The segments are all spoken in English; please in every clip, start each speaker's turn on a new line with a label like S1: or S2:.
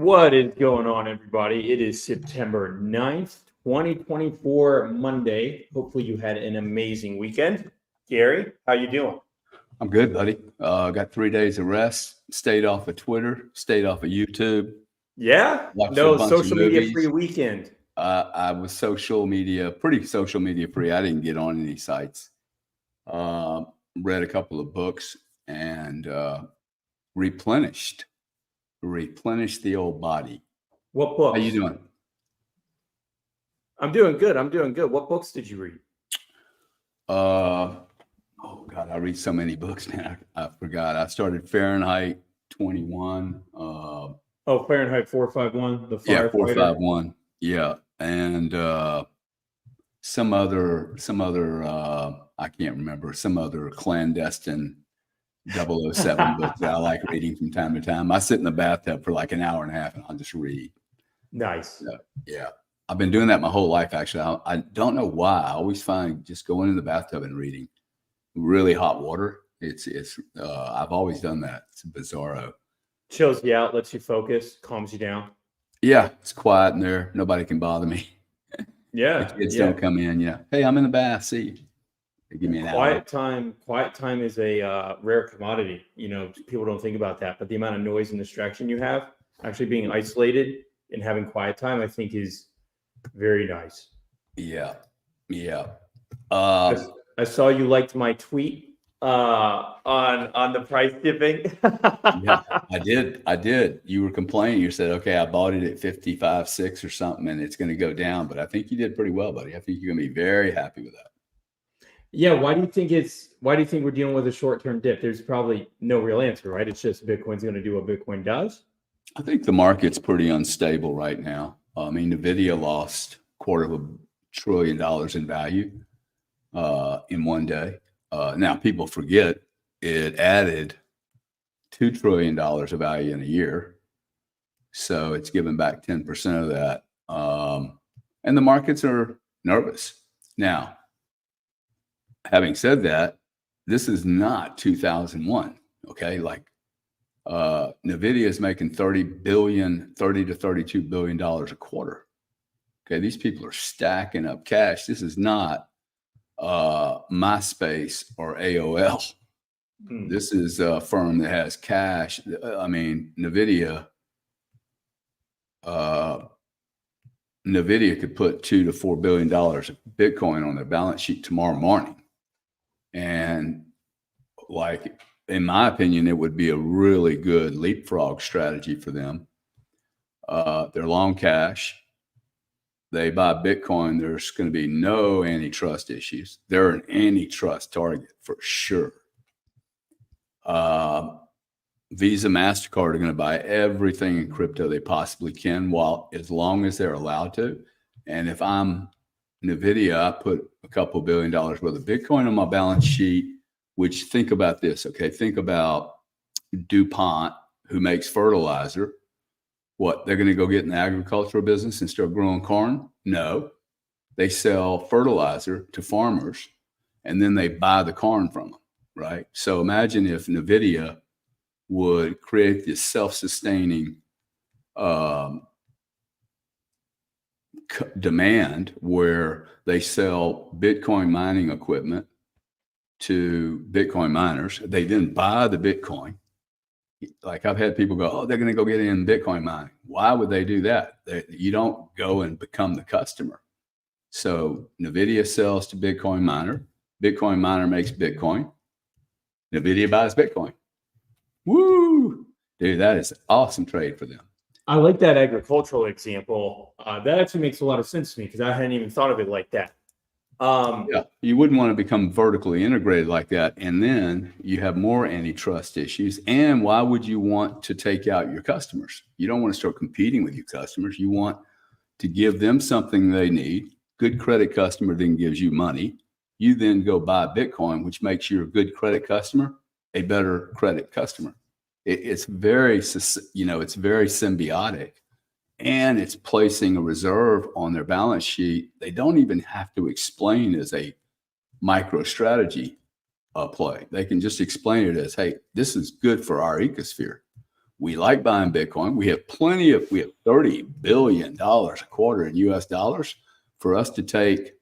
S1: What is going on, everybody? It is September 9th, 2024, Monday. Hopefully you had an amazing weekend. Gary, how you doing?
S2: I'm good, buddy. Got 3 days of rest, stayed off of Twitter, stayed off of YouTube.
S1: Yeah?
S2: Watched a
S1: No
S2: bunch
S1: social
S2: of
S1: media
S2: movies.
S1: free weekend.
S2: I was pretty social media free. I didn't get on any sites. Read a couple of books and replenished the old body.
S1: What books?
S2: How you doing?
S1: I'm doing good. What books did you read?
S2: Oh God, I read so many books, man. I forgot. I started Fahrenheit 21.
S1: Fahrenheit 451, the
S2: Yeah,
S1: firefighter.
S2: 451. Yeah, and some other I can't remember, some other clandestine 007 books that I like reading from time to time. I sit in the bathtub for like an hour and a half and I'll just read.
S1: Nice.
S2: So, yeah, I've been doing that my whole life. Actually, I don't know why. I always find just going in the bathtub and reading really hot water. I've always done that. It's bizarro.
S1: Chills you out, lets you focus, calms you down.
S2: Yeah, it's quiet in there. Nobody can bother me.
S1: Yeah.
S2: The kids don't come in. Yeah. Hey, I'm in the bath. See. They give me an hour.
S1: Quiet time is a rare commodity. You know, people don't think about that, but the amount of noise and distraction you have, actually being isolated and having quiet time, I think is very nice.
S2: Yeah.
S1: I saw you liked my tweet on the price dipping.
S2: Yeah, I did. You were complaining. You said, okay, I bought it at 55.6 or something, and it's going to go down. But I think you did pretty well, buddy. I think you're going to be very happy with that.
S1: Yeah. Why do you think we're dealing with a short-term dip? There's probably no real answer, right? It's just Bitcoin's going to do what Bitcoin does.
S2: I think the market's pretty unstable right now. I mean, Nvidia lost $250 billion in value in one day. Now, people forget it added $2 trillion of value in a year. So it's given back 10% of that. And the markets are nervous. Now, having said that, this is not 2001. Okay. Like Nvidia is making $30 to $32 billion a quarter. Okay. These people are stacking up cash. This is not MySpace or AOL. This is a firm that has cash. I mean, Nvidia could put $2 to $4 billion of Bitcoin on their balance sheet tomorrow morning. And like, in my opinion, it would be a really good leapfrog strategy for them. They're long cash. They buy Bitcoin. There's going to be no antitrust issues. They're an antitrust target for sure. Visa, MasterCard are going to buy everything in crypto they possibly can, as long as they're allowed to. And if I'm Nvidia, I put a couple $1 billion worth of Bitcoin on my balance sheet, which, think about this, okay? Think about DuPont, who makes fertilizer. What, they're going to go get in the agricultural business and start growing corn? No. They sell fertilizer to farmers, and then they buy the corn from them, right? So imagine if Nvidia would create this self-sustaining demand where they sell Bitcoin mining equipment to Bitcoin miners. They then buy the Bitcoin. Like, I've had people go, oh, they're going to go get in Bitcoin mining. Why would they do that? You don't go and become the customer. So Nvidia sells to Bitcoin miner. Bitcoin miner makes Bitcoin. Nvidia buys Bitcoin. Woo! Dude, that is an awesome trade for them.
S1: I like that agricultural example. That actually makes a lot of sense to me because I hadn't even thought of it like that.
S2: Yeah, you wouldn't want to become vertically integrated like that. And then you have more antitrust issues. And why would you want to take out your customers? You don't want to start competing with your customers. You want to give them something they need. Good credit customer then gives you money. You then go buy Bitcoin, which makes your good credit customer a better credit customer. It's very symbiotic. And it's placing a reserve on their balance sheet. They don't even have to explain as a micro strategy play. They can just explain it as, hey, this is good for our ecosphere. We like buying Bitcoin. We have $30 billion a quarter in US dollars for us to take.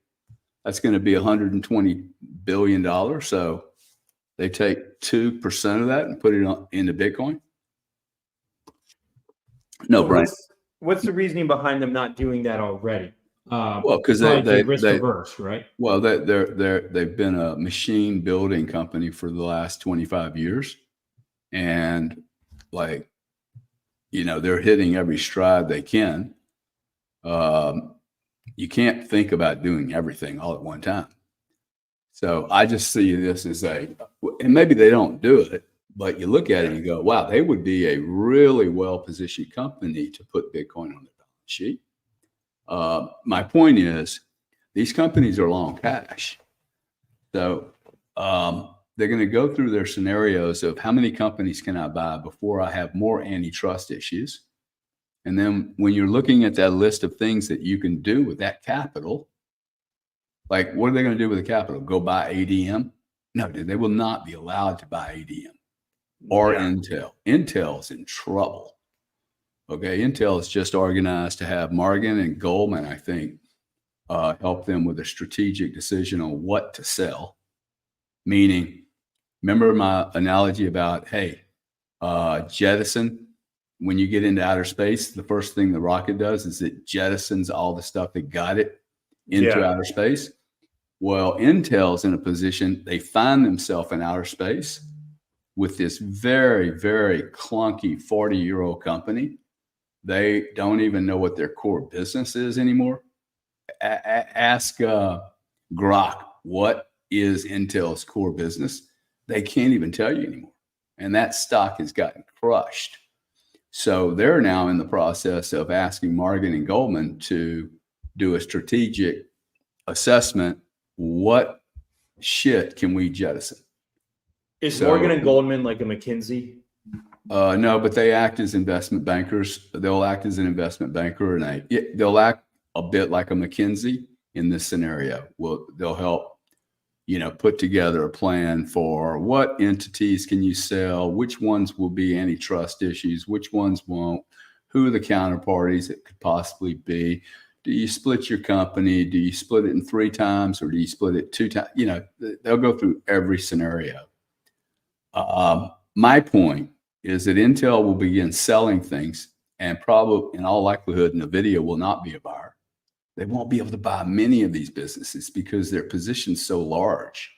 S2: That's going to be $120 billion. So they take 2% of that and put it into Bitcoin. No,
S1: So
S2: Brian.
S1: what's the reasoning behind them not doing that already?
S2: Well, because
S1: they risk averse, right?
S2: Well, they've been a machine building company for the last 25 years, and like, they're hitting every stride they can. You can't think about doing everything all at one time. So I just see this as and maybe they don't do it, but you look at it and you go, wow, they would be a really well-positioned company to put Bitcoin on their balance sheet. My point is, these companies are long cash. So they're going to go through their scenarios of how many companies can I buy before I have more antitrust issues. And then when you're looking at that list of things that you can do with that capital, like, what are they going to do with the capital? Go buy ADM? No, they will not be allowed to buy ADM or Intel. Intel's in trouble. Okay, Intel is just organized to have Morgan and Goldman, I think, help them with a strategic decision on what to sell. Meaning, remember my analogy about, jettison, when you get into outer space, the first thing the rocket does is it jettisons all the stuff that got it into outer space. Well, Intel's in a position, they find themselves in outer space with this very, very clunky 40-year-old company. They don't even know what their core business is anymore. Ask Grok, what is Intel's core business? They can't even tell you anymore. And that stock has gotten crushed. So they're now in the process of asking Morgan and Goldman to do a strategic assessment. What shit can we jettison?
S1: Is Morgan and Goldman like a McKinsey?
S2: No, but they act as investment bankers. They'll act as an investment banker, and they'll act a bit like a McKinsey in this scenario. They'll help, put together a plan for what entities can you sell, which ones will be antitrust issues, which ones won't, who are the counterparties it could possibly be. Do you split your company? Do you split it in 3 times, or do you split it 2 times? They'll go through every scenario. My point is that Intel will begin selling things, and probably in all likelihood, Nvidia will not be a buyer. They won't be able to buy many of these businesses because their position's so large.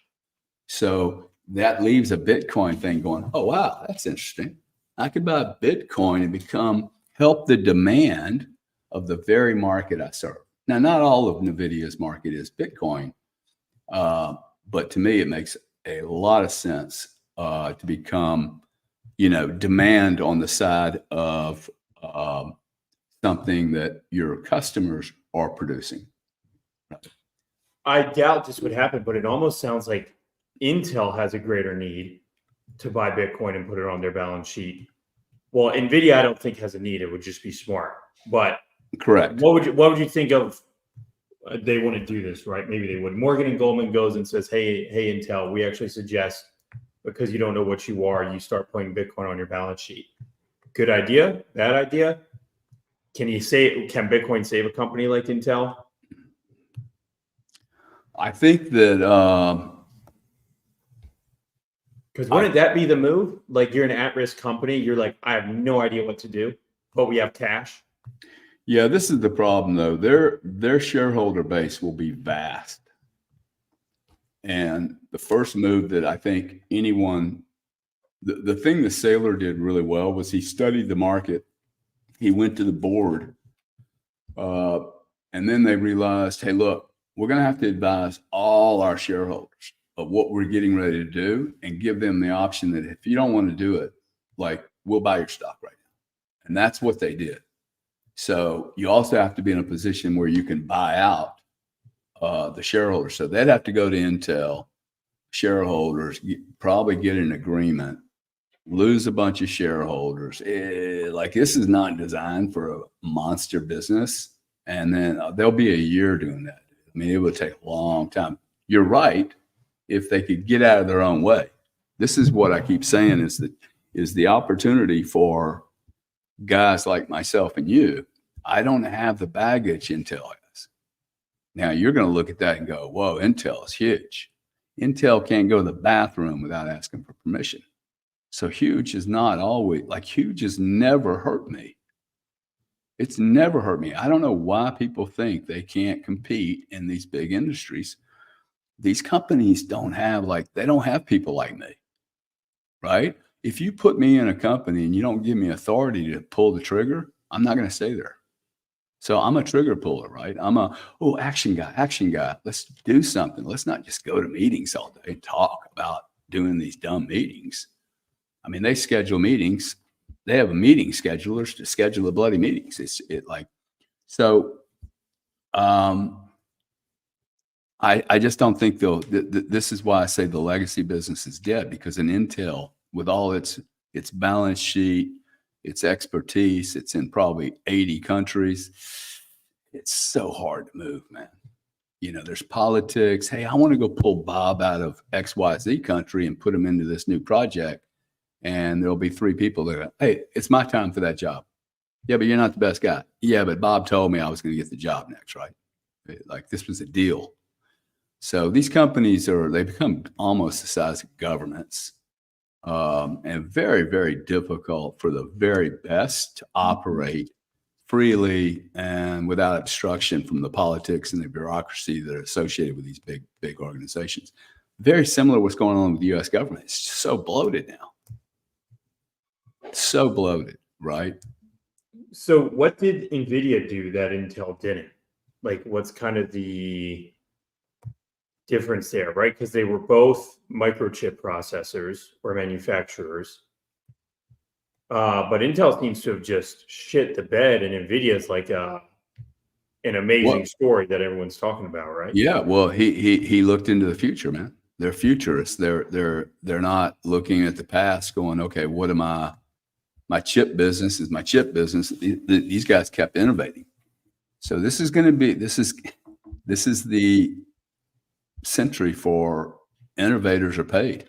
S2: So that leaves a Bitcoin thing going, oh, wow, that's interesting. I could buy Bitcoin and help the demand of the very market I serve. Now, not all of Nvidia's market is Bitcoin, but to me, it makes a lot of sense to become, demand on the side of something that your customers are producing.
S1: I doubt this would happen, but it almost sounds like Intel has a greater need to buy Bitcoin and put it on their balance sheet. Well, Nvidia, I don't think has a need. It would just be smart. But
S2: correct.
S1: What would you think of? They want to do this, right? Maybe they would. Morgan and Goldman goes and says, "Hey, Intel, we actually suggest, because you don't know what you are, you start putting Bitcoin on your balance sheet." Good idea? Bad idea? Can Bitcoin save a company like Intel?
S2: I think that
S1: because wouldn't that be the move? Like, you're an at-risk company, you're like, I have no idea what to do, but we have cash.
S2: Yeah, this is the problem though. Their shareholder base will be vast. And the first move that I think the thing that Saylor did really well was he studied the market. He went to the board, and then they realized, hey, look, we're going to have to advise all our shareholders of what we're getting ready to do and give them the option that if you don't want to do it, like, we'll buy your stock right now. And that's what they did. So you also have to be in a position where you can buy out the shareholders. So they'd have to go to Intel shareholders, probably get an agreement, lose a bunch of shareholders. Like, this is not designed for a monster business. And then there'll be a year doing that. I mean, it would take a long time. You're right. If they could get out of their own way, this is what I keep saying is the opportunity for guys like myself and you, I don't have the baggage Intel has. Now you're going to look at that and go, whoa, Intel is huge. Intel can't go to the bathroom without asking for permission. So huge is not always, like huge has never hurt me. It's never hurt me. I don't know why people think they can't compete in these big industries. These companies don't have they don't have people like me, right? If you put me in a company and you don't give me authority to pull the trigger, I'm not going to stay there. So I'm a trigger puller, right? I'm action guy. Let's do something. Let's not just go to meetings all day and talk about doing these dumb meetings. I mean, they schedule meetings. They have meeting schedulers to schedule the bloody meetings. I just don't think this is why I say the legacy business is dead, because in Intel, with all its balance sheet, its expertise, it's in probably 80 countries. It's so hard to move, man. There's politics. Hey, I want to go pull Bob out of XYZ country and put him into this new project. And there'll be 3 people that are, hey, it's my time for that job. Yeah, but you're not the best guy. Yeah, but Bob told me I was going to get the job next, right? Like this was a deal. So these companies they become almost the size of governments, and very, very difficult for the very best to operate freely and without obstruction from the politics and the bureaucracy that are associated with these big organizations. Very similar to what's going on with the U.S. government. It's just so bloated now. So bloated, right?
S1: So what did Nvidia do that Intel didn't? Like, what's kind of the difference there, right? Because they were both microchip processors or manufacturers. But Intel seems to have just shit the bed, and Nvidia is like an amazing story that everyone's talking about, right?
S2: Yeah, well, he looked into the future, man. They're futurists. They're not looking at the past, going, okay, what am I? My chip business is my chip business. These guys kept innovating. So this is going to be this is the century for innovators are paid.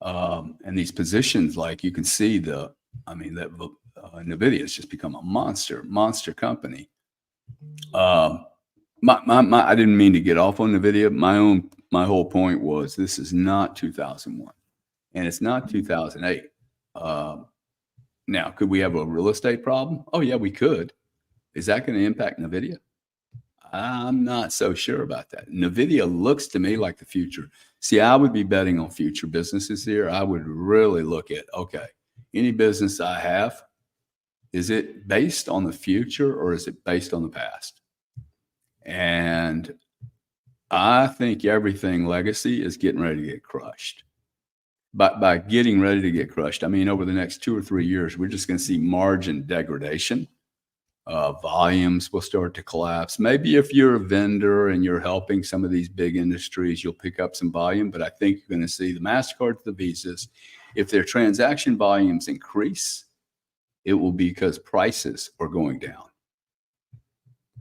S2: And these positions, like you can see that Nvidia has just become a monster company. I didn't mean to get off on Nvidia. My whole point was this is not 2001 and it's not 2008. Now, could we have a real estate problem? Oh yeah, we could. Is that going to impact Nvidia? I'm not so sure about that. Nvidia looks to me like the future. See, I would be betting on future businesses here. I would really look at, okay, any business I have, is it based on the future or is it based on the past? And I think everything legacy is getting ready to get crushed. But by getting ready to get crushed, I mean, over the next 2 or 3 years, we're just going to see margin degradation. Volumes will start to collapse. Maybe if you're a vendor and you're helping some of these big industries, you'll pick up some volume. But I think you're going to see the MasterCards, the Visas, if their transaction volumes increase, it will be because prices are going down.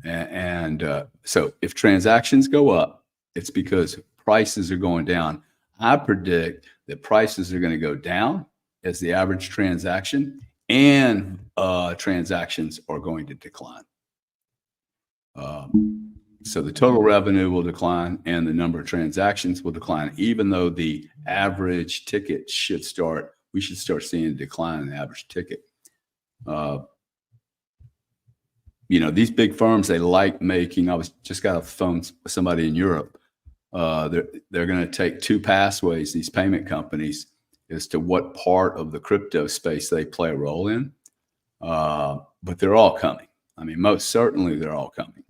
S2: And so if transactions go up, it's because prices are going down. I predict that prices are going to go down as the average transaction, and transactions are going to decline. So the total revenue will decline and the number of transactions will decline, even though the average ticket we should start seeing a decline in the average ticket. These big firms, they like making, I was just got off the phone with somebody in Europe. They're going to take 2 pathways, these payment companies, as to what part of the crypto space they play a role in. But they're all coming. I mean, most certainly they're all coming.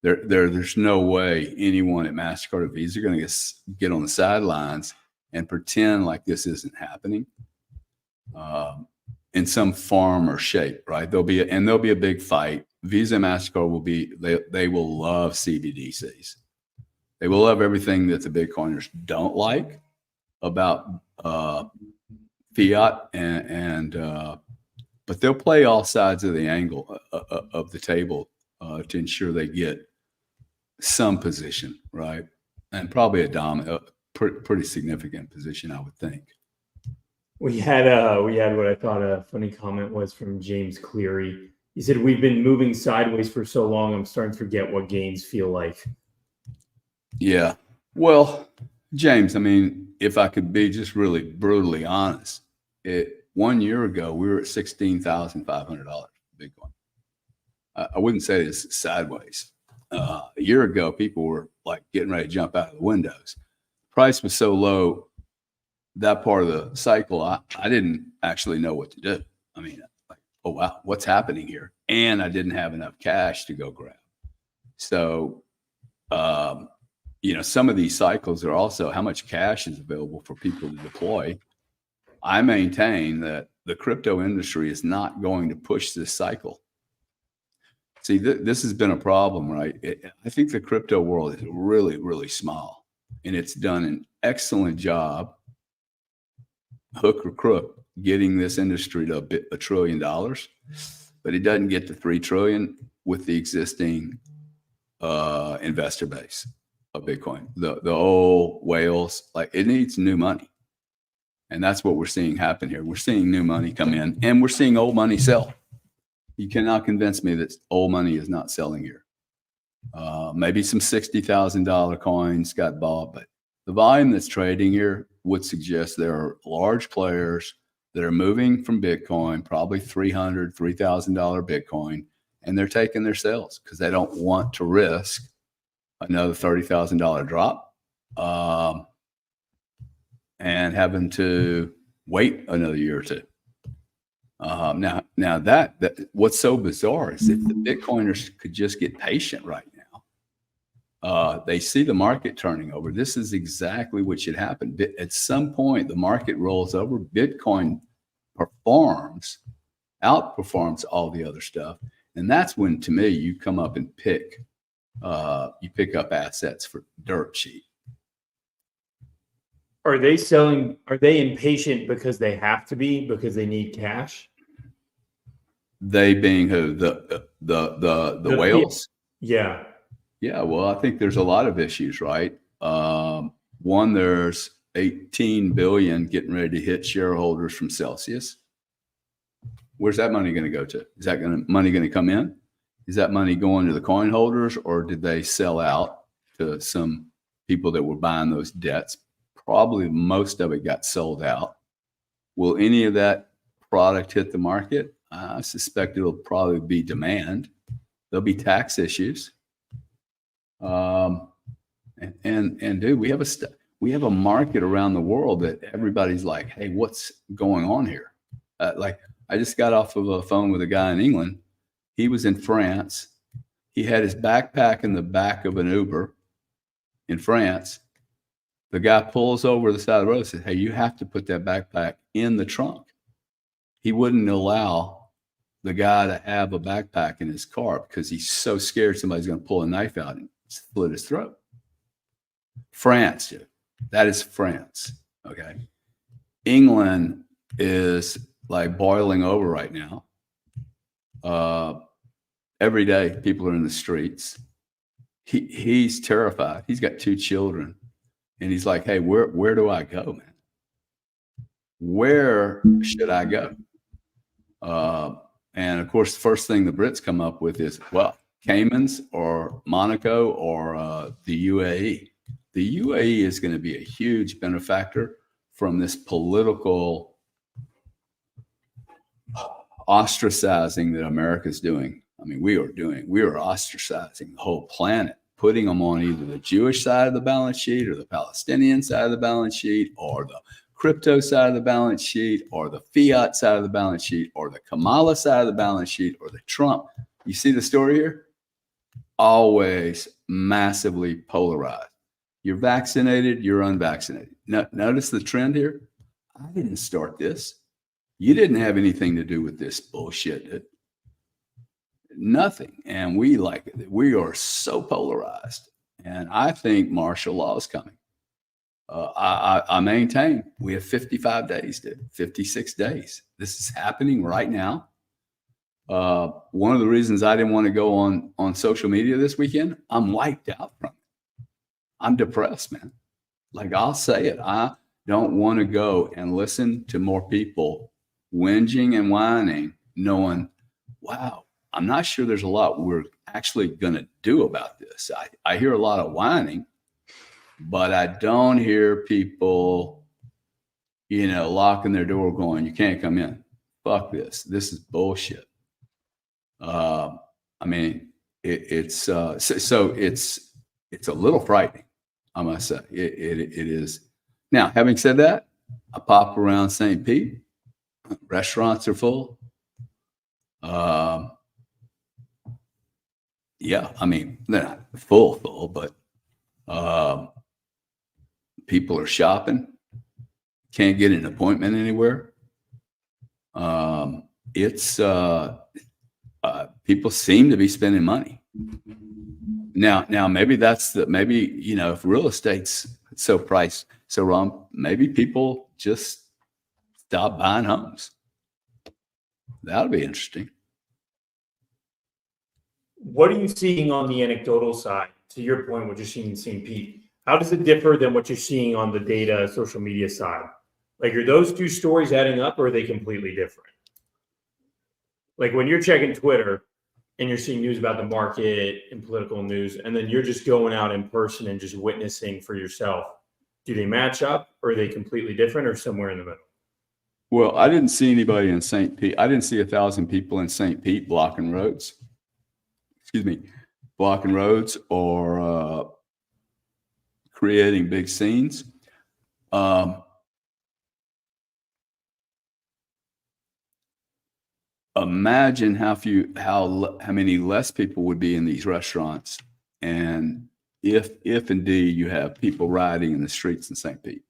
S2: There's no way anyone at MasterCard or Visa are going to get on the sidelines and pretend like this isn't happening in some form or shape, right? There'll be a big fight. Visa and MasterCard they will love CBDCs. They will love everything that the Bitcoiners don't like about fiat, but they'll play all sides of the angle of the table to ensure they get some position, right? And probably a pretty significant position, I would think.
S1: We had what I thought a funny comment was from James Cleary. He said, "We've been moving sideways for so long, I'm starting to forget what gains feel like."
S2: Yeah. Well, James, I mean, if I could be just really brutally honest, 1 year ago we were at $16,500 Bitcoin. I wouldn't say this sideways. A year ago, people were like getting ready to jump out of the windows. Price was so low that part of the cycle, I didn't actually know what to do. I mean, like, oh wow, what's happening here? And I didn't have enough cash to go grab. So, some of these cycles are also how much cash is available for people to deploy. I maintain that the crypto industry is not going to push this cycle. See, this has been a problem, right? I think the crypto world is really, really small, and it's done an excellent job, hook or crook, getting this industry to $1 trillion, but it doesn't get to 3 trillion with the existing investor base of Bitcoin. The old whales, like it needs new money. And that's what we're seeing happen here. We're seeing new money come in and we're seeing old money sell. You cannot convince me that old money is not selling here. Maybe some $60,000 coins got bought, but the volume that's trading here would suggest there are large players that are moving from Bitcoin, probably $300,000, $3,000 Bitcoin, and they're taking their sales because they don't want to risk another $30,000 drop and having to wait another year or two. Now that what's so bizarre is if the Bitcoiners could just get patient right now, they see the market turning over. This is exactly what should happen. At some point, the market rolls over. Bitcoin outperforms all the other stuff, and that's when, to me, you come up and pick up assets for dirt cheap.
S1: Are they selling? Are they impatient because they have to be because they need cash?
S2: They being who? The whales?
S1: Yeah.
S2: Yeah, well, I think there's a lot of issues, right? One, there's 18 billion getting ready to hit shareholders from Celsius. Where's that money going to go to? Is that money going to come in? Is that money going to the coin holders, or did they sell out to some people that were buying those debts? Probably most of it got sold out. Will any of that product hit the market? I suspect it'll probably be demand. There'll be tax issues. And dude, we have a market around the world that everybody's like, hey, what's going on here? Like I just got off of a phone with a guy in England. He was in France. He had his backpack in the back of an Uber in France. The guy pulls over the side of the road and says, hey, you have to put that backpack in the trunk. He wouldn't allow the guy to have a backpack in his car because he's so scared somebody's going to pull a knife out and split his throat. France, dude. That is France. Okay. England is like boiling over right now. Every day people are in the streets. He's terrified. He's got 2 children. And he's like, hey, where do I go, man? Where should I go? And of course, the first thing the Brits come up with is, well, Caymans or Monaco or the UAE. The UAE is going to be a huge benefactor from this political ostracizing that America's doing. I mean, we are ostracizing the whole planet, putting them on either the Jewish side of the balance sheet or the Palestinian side of the balance sheet or the crypto side of the balance sheet or the fiat side of the balance sheet or the Kamala side of the balance sheet or the Trump. You see the story here? Always massively polarized. You're vaccinated, you're unvaccinated. Notice the trend here? I didn't start this. You didn't have anything to do with this bullshit. Nothing. And we are so polarized. And I think martial law is coming. I maintain we have 55 days, 56 days. This is happening right now. One of the reasons I didn't want to go on social media this weekend, I'm wiped out from it. I'm depressed, man. Like I'll say it. don't want to go and listen to more people whinging and whining, knowing, wow, I'm not sure there's a lot we're actually going to do about this. I hear a lot of whining, but I don't hear people, locking their door going, you can't come in. Fuck this. This is bullshit. I mean, it's a little frightening, I must say. It is. Now, having said that, I pop around St. Pete. Restaurants are full. Yeah, I mean, they're not full, but people are shopping. Can't get an appointment anywhere. People seem to be spending money. Now maybe if real estate's so priced so wrong, maybe people just stop buying homes. That'll be interesting.
S1: What are you seeing on the anecdotal side? To your point, what you're seeing in St. Pete, how does it differ than what you're seeing on the data, social media side? Like, are those two stories adding up, or are they completely different? Like, when you're checking Twitter and you're seeing news about the market and political news, and then you're just going out in person and just witnessing for yourself, do they match up, or are they completely different, or somewhere in the middle?
S2: Well, I didn't see anybody in St. Pete. I didn't see 1,000 people in St. Pete blocking roads. Blocking roads or creating big scenes. Imagine how many less people would be in these restaurants, and if indeed you have people rioting in the streets in St. Pete.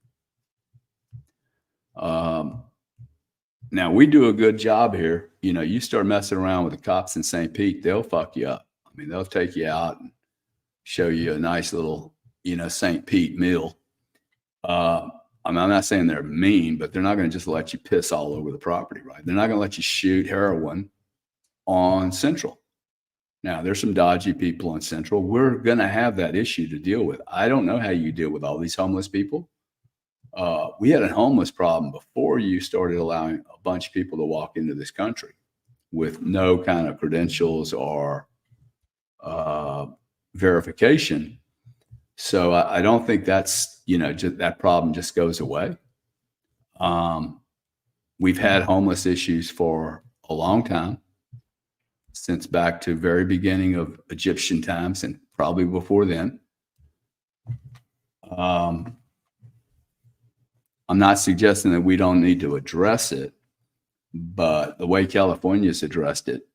S2: Now we do a good job here. You start messing around with the cops in St. Pete, they'll fuck you up. I mean, they'll take you out and show you a nice little, St. Pete meal. I'm not saying they're mean, but they're not going to just let you piss all over the property, right? They're not going to let you shoot heroin on Central. Now, there's some dodgy people on Central. We're going to have that issue to deal with. I don't know how you deal with all these homeless people. We had a homeless problem before you started allowing a bunch of people to walk into this country with no kind of credentials or verification. So I don't think that's, that problem just goes away. We've had homeless issues for a long time, since back to very beginning of Egyptian times and probably before then. I'm not suggesting that we don't need to address it, but the way California's addressed it,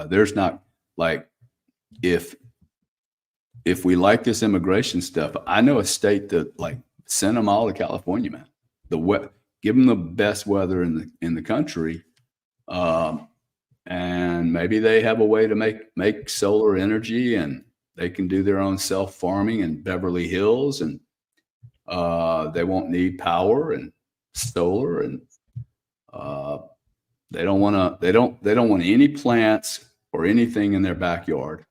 S2: there's not like, if we like this immigration stuff, I know a state that send them all to California, man. Give them the best weather in the country, and maybe they have a way to make solar energy, and they can do their own self farming in Beverly Hills, and they won't need power and solar, and they don't want any plants or anything in their backyard.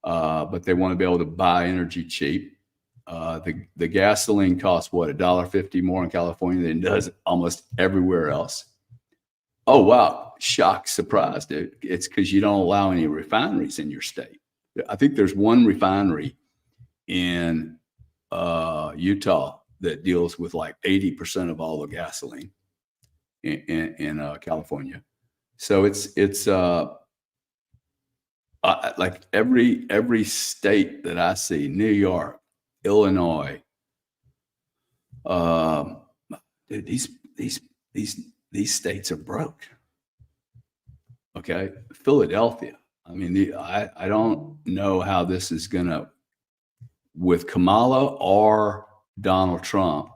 S2: But they want to be able to buy energy cheap. The gasoline costs what, $1.50 more in California than it does almost everywhere else. Oh wow, shock, surprise, dude. It's because you don't allow any refineries in your state. I think there's one refinery in Utah that deals with 80% of all the gasoline in California. So it's like every state that I see, New York, Illinois, dude, these states are broke. Okay, Philadelphia. I mean, I don't know how this is gonna, with Kamala or Donald Trump,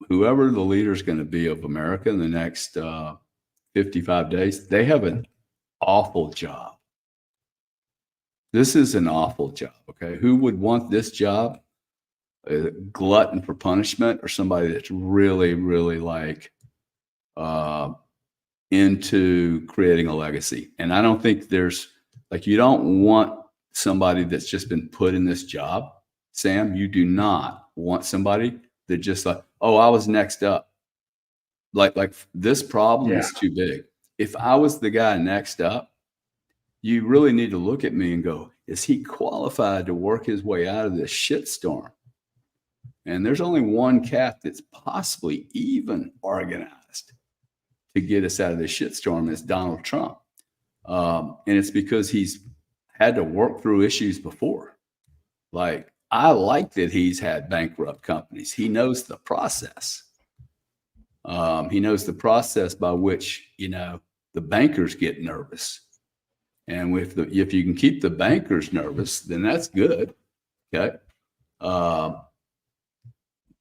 S2: whoever the leader is going to be of America in the next 55 days, they have an awful job. This is an awful job, okay? Who would want this job? A glutton for punishment, or somebody that's really, really into creating a legacy? And I don't think there's, you don't want somebody that's just been put in this job, Sam. You do not want somebody They're just like, oh, I was next up. Like this problem
S1: Yeah.
S2: is too big. If I was the guy next up, you really need to look at me and go, is he qualified to work his way out of this shitstorm? And there's only one cat that's possibly even organized to get us out of this shitstorm. It's Donald Trump. And it's because he's had to work through issues before. Like, I like that he's had bankrupt companies. He knows the process. He knows the process by which, the bankers get nervous. And if you can keep the bankers nervous, then that's good. Okay.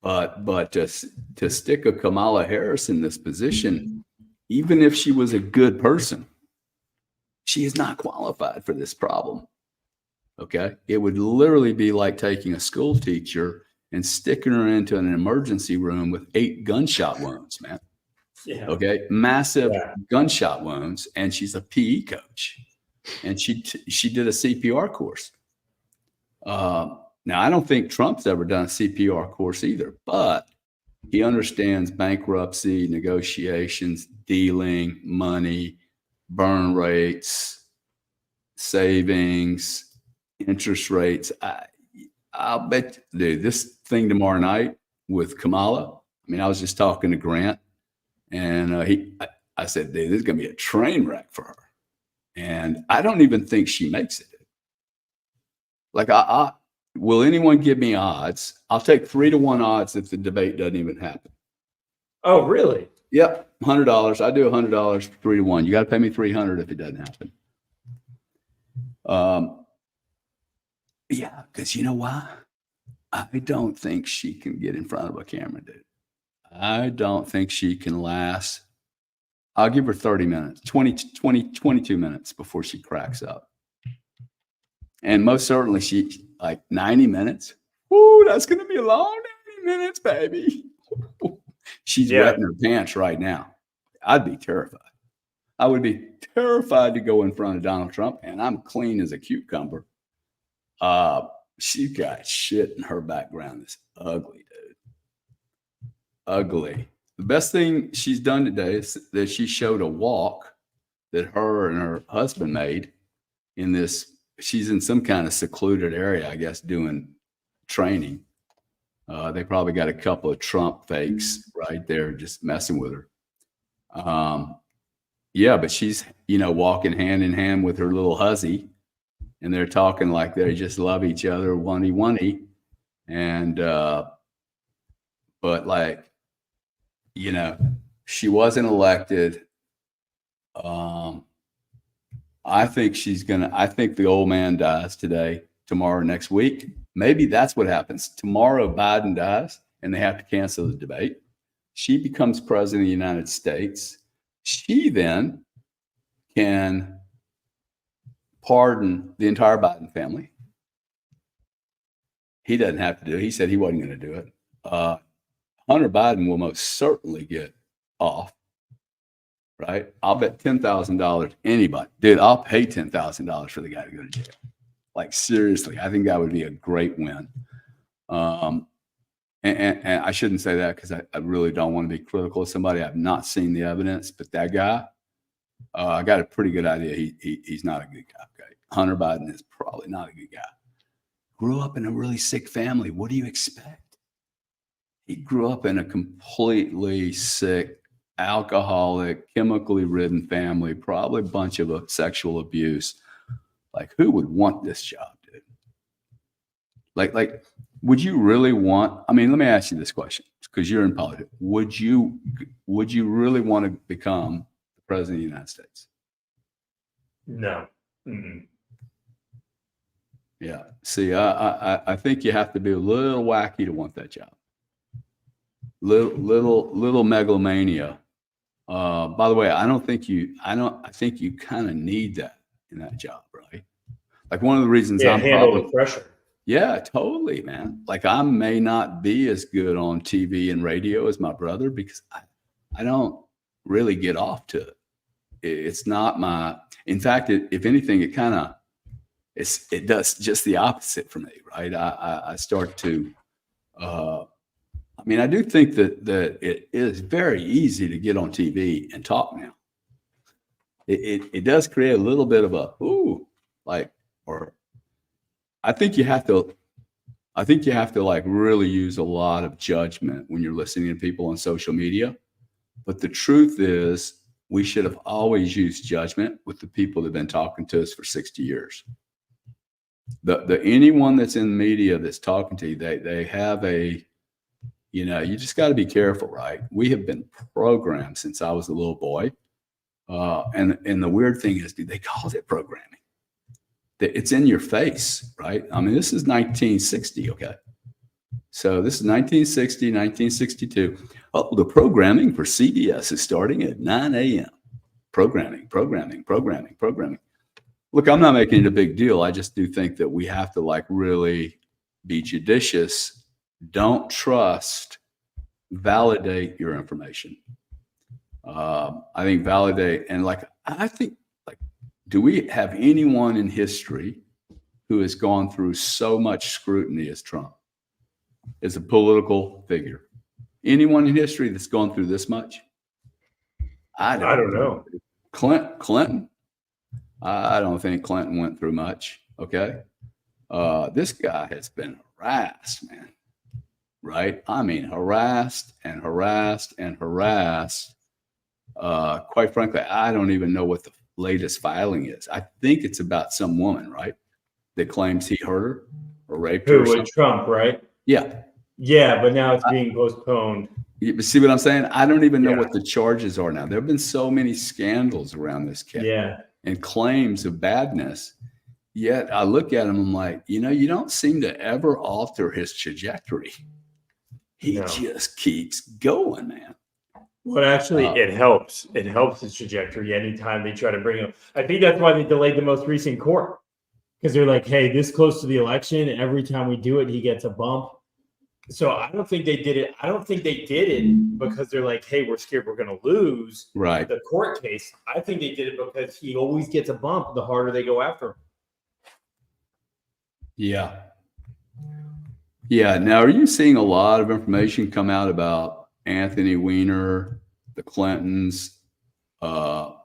S2: But to stick a Kamala Harris in this position, even if she was a good person, she is not qualified for this problem. Okay. It would literally be like taking a school teacher and sticking her into an emergency room with 8 gunshot wounds, man.
S1: Yeah.
S2: Okay. Massive gunshot wounds. And she's a PE coach. And she did a CPR course. Now, I don't think Trump's ever done a CPR course either, but he understands bankruptcy, negotiations, dealing, money, burn rates, savings, interest rates. I'll bet, dude, this thing tomorrow night with Kamala, I was just talking to Grant, and I said, dude, this is going to be a train wreck for her. And I don't even think she makes it. Like, will anyone give me odds? I'll take 3-to-1 odds if the debate doesn't even happen.
S1: Oh, really?
S2: Yep, $100. I do $100 for 3-to-1. You got to pay me $300 if it doesn't happen. Yeah, because you know why? I don't think she can get in front of a camera, dude. I don't think she can last. I'll give her 30 minutes, 22 minutes before she cracks up. And most certainly she, like 90 minutes. Ooh, that's going to be a long 90 minutes, baby. She's wetting her pants right now. I'd be terrified. I would be terrified to go in front of Donald Trump, and I'm clean as a cucumber. She's got shit in her background that's ugly, dude. Ugly. The best thing she's done today is that she showed a walk that her and her husband made in this. She's in some kind of secluded area, I guess, doing training. They probably got a couple of Trump fakes right there just messing with her. Yeah, but she's, walking hand in hand with her little hussy, and they're talking like they just love each other, one-y. And, but like, she wasn't elected. I think the old man dies today, tomorrow, next week. Maybe that's what happens. Tomorrow, Biden dies and they have to cancel the debate. She becomes president of the United States. She then can pardon the entire Biden family. He doesn't have to do it. He said he wasn't going to do it. Hunter Biden will most certainly get off. Right? I'll bet $10,000 anybody. Dude, I'll pay $10,000 for the guy to go to jail. Like, seriously, I think that would be a great win. And I shouldn't say that because I really don't want to be critical of somebody. I've not seen the evidence, but that guy, I got a pretty good idea. He's not a good guy. Okay? Hunter Biden is probably not a good guy. Grew up in a really sick family. What do you expect? He grew up in a completely sick, alcoholic, chemically ridden family, probably a bunch of sexual abuse. Like, who would want this job, dude? Like, would you really want? Let me ask you this question because you're in politics. Would you really want to become the president of the United States?
S1: No. Mm-mm.
S2: Yeah. See, I think you have to be a little wacky to want that job. Little megalomania. By the way, I think you kind of need that in that job, right? Like, one of the reasons I'm
S1: handle
S2: probably
S1: the pressure.
S2: Yeah, totally, man. Like, I may not be as good on TV and radio as my brother because I don't really get off to it. It's not my. In fact, if anything, it does just the opposite for me, right? I start to I mean, I do think that it is very easy to get on TV and talk now. It does create a little bit of a or I think you have to like really use a lot of judgment when you're listening to people on social media. But the truth is, we should have always used judgment with the people that have been talking to us for 60 years. The anyone that's in the media that's talking to you, they have a, you just got to be careful, right? We have been programmed since I was a little boy. And the weird thing is, dude, they called it programming. It's in your face, right? I mean, this is 1960, okay? So this is 1960, 1962. Oh, the programming for CBS is starting at 9 a.m. Programming. Look, I'm not making it a big deal. I just do think that we have to like really be judicious. Don't trust, validate your information. I think validate, and I think, do we have anyone in history who has gone through so much scrutiny as Trump, as a political figure? Anyone in history that's gone through this much? I don't
S1: know.
S2: Clinton. I don't think Clinton went through much. Okay. This guy has been harassed, man. Right? I mean, harassed. Quite frankly, I don't even know what the latest filing is. I think it's about some woman, right, that claims he hurt her or raped her.
S1: Who, with Trump, right?
S2: Yeah.
S1: Yeah, but now it's being postponed.
S2: You see what I'm saying? I don't even know what the charges are now. There have been so many scandals around this kid.
S1: Yeah.
S2: And claims of badness. Yet I look at him, I'm like, you don't seem to ever alter his trajectory. He just keeps going, man.
S1: Well, actually, it helps. It helps his trajectory anytime they try to bring him. I think that's why they delayed the most recent court, because they're like, hey, this close to the election, every time we do it, he gets a bump. So I don't think they did it. I don't think they did it because they're like, hey, we're scared we're going to lose the court case. I think they did it because he always gets a bump the harder they go after him.
S2: Yeah. Yeah. Now, are you seeing a lot of information come out about Anthony Weiner, the Clintons, Al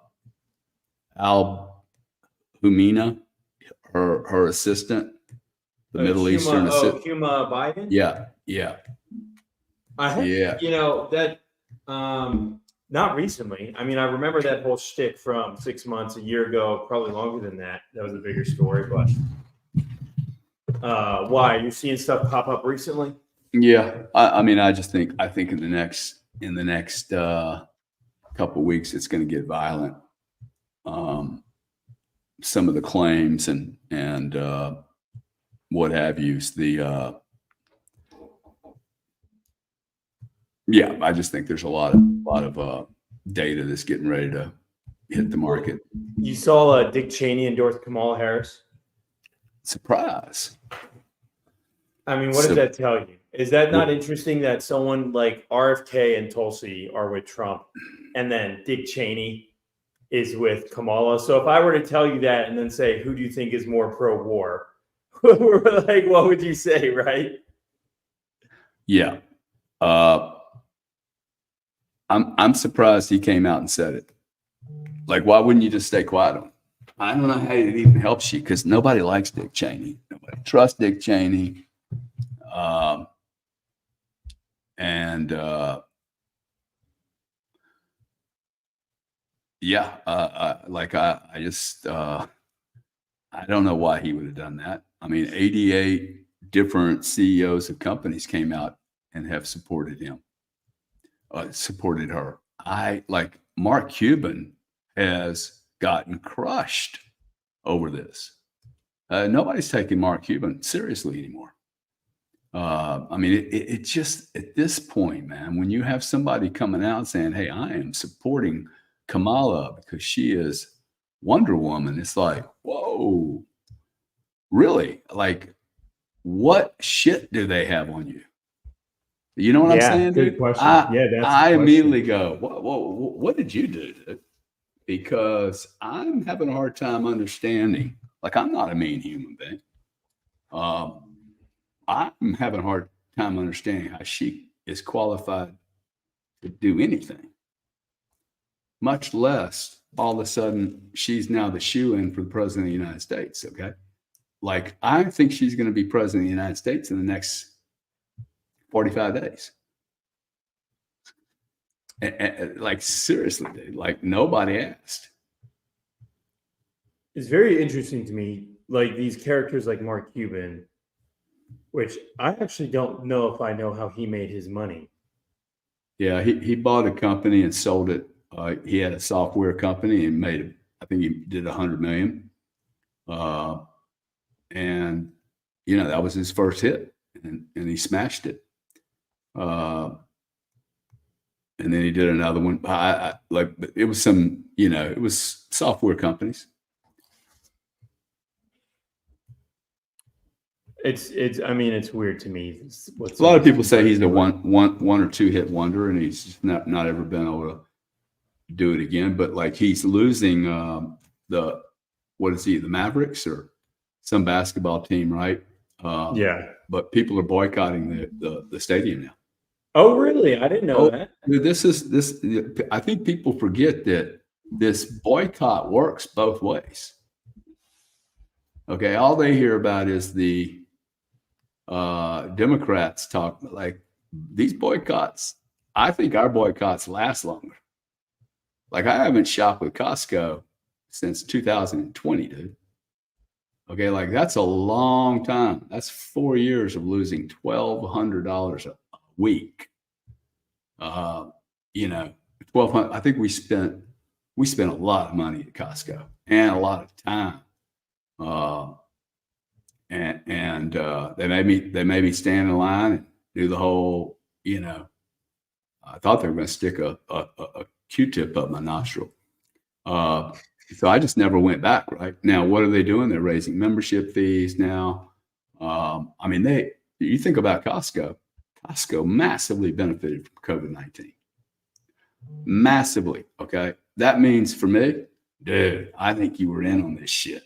S2: Humina, her assistant, the Middle Eastern assistant?
S1: Huma Biden?
S2: Yeah.
S1: I have, that not recently. I mean, I remember that whole shtick from 6 months, a year ago, probably longer than that. That was a bigger story, but why? You seeing stuff pop up recently?
S2: Yeah. I mean, I think in the next couple of weeks, it's going to get violent. Some of the claims and what have you. I just think there's a lot of data that's getting ready to hit the market.
S1: You saw Dick Cheney endorse Kamala Harris?
S2: Surprise.
S1: I mean, what does that tell you? Is that not interesting that someone like RFK and Tulsi are with Trump and then Dick Cheney is with Kamala? So if I were to tell you that and then say, who do you think is more pro-war? We're like, what would you say, right?
S2: Yeah. I'm surprised he came out and said it. Like, why wouldn't you just stay quiet on it? I don't know how it even helps you, because nobody likes Dick Cheney. Nobody trusts Dick Cheney. I don't know why he would have done that. I mean, 88 different CEOs of companies came out and have supported him, supported her. Mark Cuban has gotten crushed over this. Nobody's taking Mark Cuban seriously anymore. I mean, it just, at this point, man, when you have somebody coming out saying, hey, I am supporting Kamala because she is Wonder Woman, it's like, whoa, really? Like, what shit do they have on you? You know what I'm saying,
S1: good
S2: dude?
S1: question.
S2: I immediately go, what did you do, dude? Because I'm having a hard time understanding. Like, I'm not a mean human being. I'm having a hard time understanding how she is qualified to do anything, much less all of a sudden she's now the shoe-in for the president of the United States. Okay. Like, I think she's going to be president of the United States in the next 45 days. Like, seriously, dude, like, nobody asked.
S1: It's very interesting to me, like these characters like Mark Cuban, which I actually don't know if I know how he made his money.
S2: Yeah, he bought a company and sold it. He had a software company and made, I think he did 100 million. And, you know, that was his first hit, and he smashed it. And then he did another one. Like, it was some, you know, it was software companies.
S1: I mean, it's weird to me.
S2: A lot of people say he's a one or two hit wonder, and he's just not ever been able to do it again. But like, he's losing what is he, the Mavericks or some basketball team, right?
S1: Yeah.
S2: But people are boycotting the stadium now.
S1: Oh, really? I didn't know that.
S2: Dude, I think people forget that this boycott works both ways. Okay, all they hear about is the Democrats talk, like, these boycotts. I think our boycotts last longer. Like, I haven't shopped with Costco since 2020, dude. Okay, like, that's a long time. That's 4 years of losing $1,200 a week. You know, 1,200. I think we spent a lot of money at Costco and a lot of time. And they made me stand in line and do the whole, you know, I thought they were going to stick a Q-tip up my nostril. So I just never went back. Right now, what are they doing? They're raising membership fees now. I mean, you think about Costco massively benefited from COVID-19. Massively. Okay. That means for me, dude, I think you were in on this shit.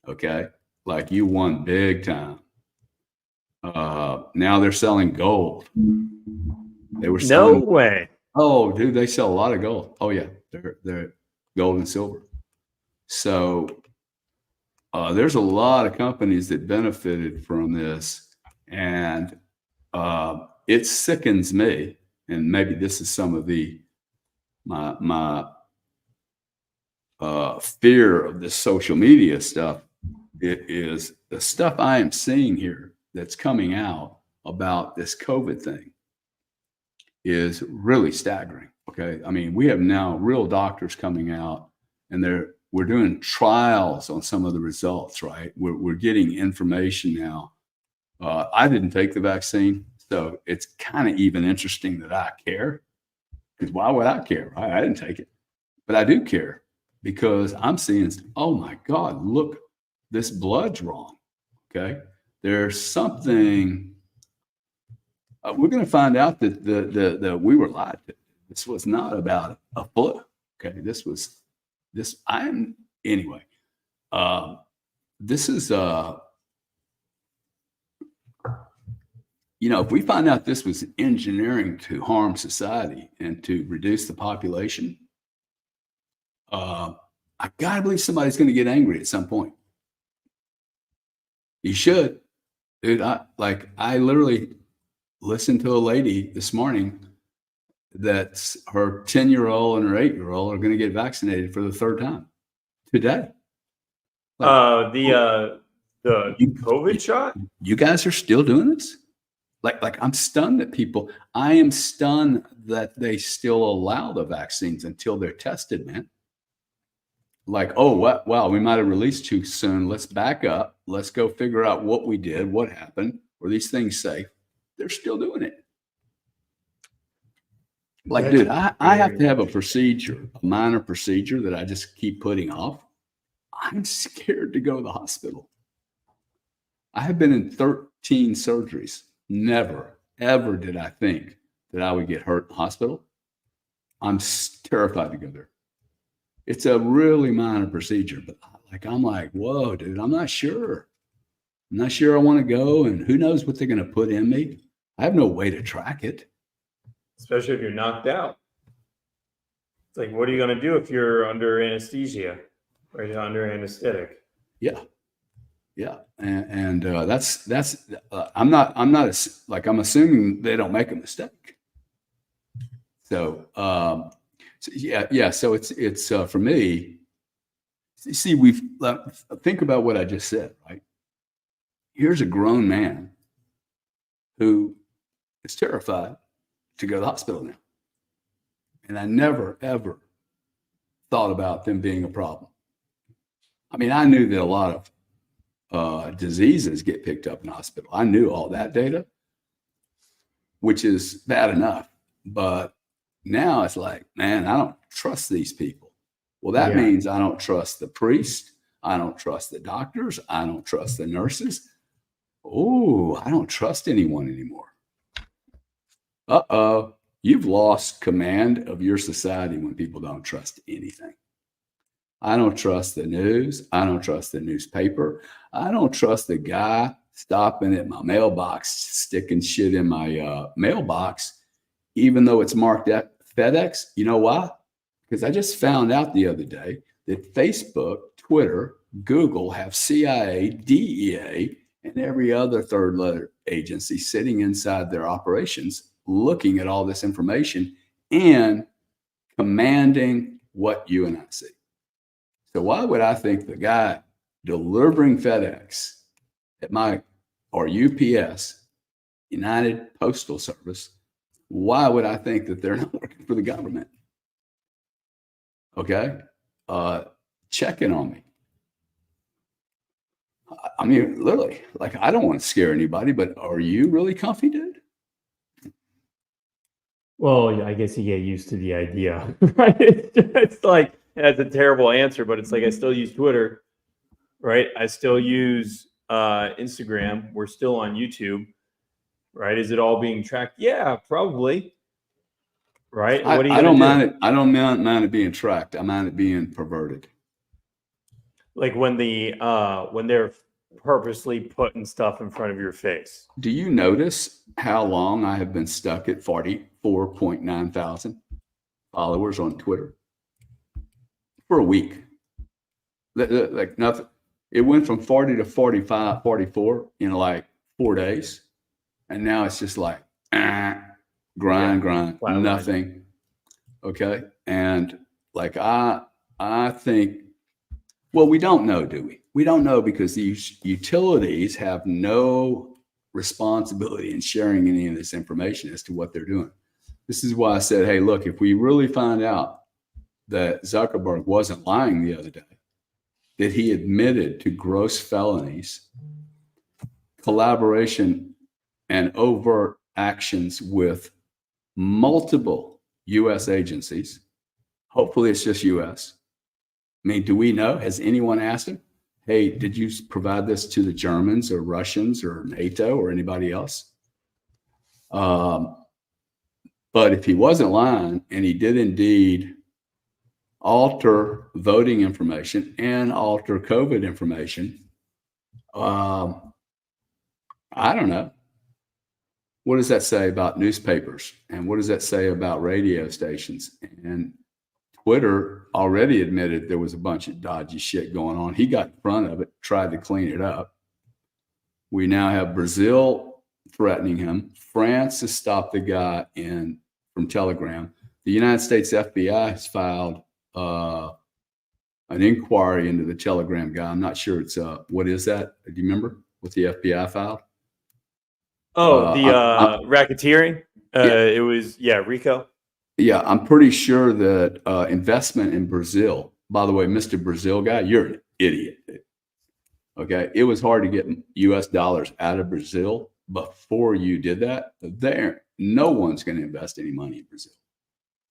S2: Okay. Like, you won big time. Now they're selling gold. They were selling.
S1: No way.
S2: Oh, dude, they sell a lot of gold. Oh yeah. They're gold and silver. So there's a lot of companies that benefited from this, and it sickens me. And maybe this is some of my fear of this social media stuff. It is the stuff I am seeing here that's coming out about this COVID thing is really staggering. Okay. I mean, we have now real doctors coming out, and we're doing trials on some of the results, right? We're getting information now. I didn't take the vaccine, so it's kind of even interesting that I care, because why would I care? Right? I didn't take it, but I do care because I'm seeing, oh my God, look, this blood's wrong. Okay. There's something, we're going to find out that we were lied to. This was not about a flu. Okay. Anyway, this is, you know, if we find out this was engineering to harm society and to reduce the population, I gotta believe somebody's going to get angry at some point. You should, dude. I literally listened to a lady this morning that's her 10-year-old and her 8-year-old are going to get vaccinated for the third time today.
S1: The COVID shot?
S2: You guys are still doing this? Like, I'm stunned that people, I am stunned that they still allow the vaccines until they're tested, man. Like, oh, wow, we might have released too soon. Let's back up. Let's go figure out what we did, what happened. Were these things safe? They're still doing it. Like, dude, I have to have a procedure, a minor procedure that I just keep putting off. I'm scared to go to the hospital. I have been in 13 surgeries. Never, ever did I think that I would get hurt in the hospital. I'm terrified to go there. It's a really minor procedure, but I'm like, whoa, dude, I'm not sure. I'm not sure I want to go, and who knows what they're going to put in me. I have no way to track it.
S1: Especially if you're knocked out. It's like, what are you going to do if you're under anesthesia or you're under anesthetic?
S2: Yeah. Yeah. And I'm I'm assuming they don't make a mistake. So, yeah. So it's for me, see, think about what I just said, right? Here's a grown man who is terrified to go to the hospital now. And I never, ever thought about them being a problem. I mean, I knew that a lot of diseases get picked up in the hospital. I knew all that data, which is bad enough. But now it's like, man, I don't trust these people. Well, that means I don't trust the priest. I don't trust the doctors. I don't trust the nurses. Oh, I don't trust anyone anymore. Uh-oh. You've lost command of your society when people don't trust anything. I don't trust the news. I don't trust the newspaper. I don't trust the guy stopping at my mailbox, sticking shit in my mailbox, even though it's marked at FedEx. You know why? Because I just found out the other day that Facebook, Twitter, Google have CIA, DEA, and every other third letter agency sitting inside their operations, looking at all this information and commanding what you and I see. So why would I think the guy delivering FedEx at or UPS, United Postal Service, why would I think that they're not working for the government? Okay. Checking on me. I mean, literally, like, I don't want to scare anybody, but are you really comfy, dude?
S1: Well, I guess you get used to the idea, right? It's like, that's a terrible answer, but it's like, I still use Twitter, right? I still use Instagram. We're still on YouTube, right? Is it all being tracked? Yeah, probably. Right? What are you
S2: I don't mind
S1: do?
S2: it. I don't mind it being tracked. I mind it being perverted.
S1: Like when they're purposely putting stuff in front of your face.
S2: Do you notice how long I have been stuck at 44.9 thousand followers on Twitter? For a week. Like nothing. It went from 40 to 45, 44 in like 4 days. And now it's just like, grind, nothing. Okay. And like, I think, well, we don't know, do we? We don't know because these utilities have no responsibility in sharing any of this information as to what they're doing. This is why I said, hey, look, if we really find out that Zuckerberg wasn't lying the other day, that he admitted to gross felonies, collaboration, and overt actions with multiple U.S. agencies, hopefully it's just U.S. I mean, do we know? Has anyone asked him, hey, did you provide this to the Germans or Russians or NATO or anybody else? But if he wasn't lying and he did indeed alter voting information and alter COVID information, I don't know. What does that say about newspapers? And what does that say about radio stations? And Twitter already admitted there was a bunch of dodgy shit going on. He got in front of it, tried to clean it up. We now have Brazil threatening him. France has stopped the guy from Telegram. The United States FBI has filed an inquiry into the Telegram guy. I'm not sure it's what is that? Do you remember what the FBI filed?
S1: Oh, the racketeering. It was RICO.
S2: Yeah, I'm pretty sure that investment in Brazil. By the way, Mr. Brazil guy, you're an idiot. Okay, it was hard to get U.S. dollars out of Brazil before you did that. No one's going to invest any money in Brazil.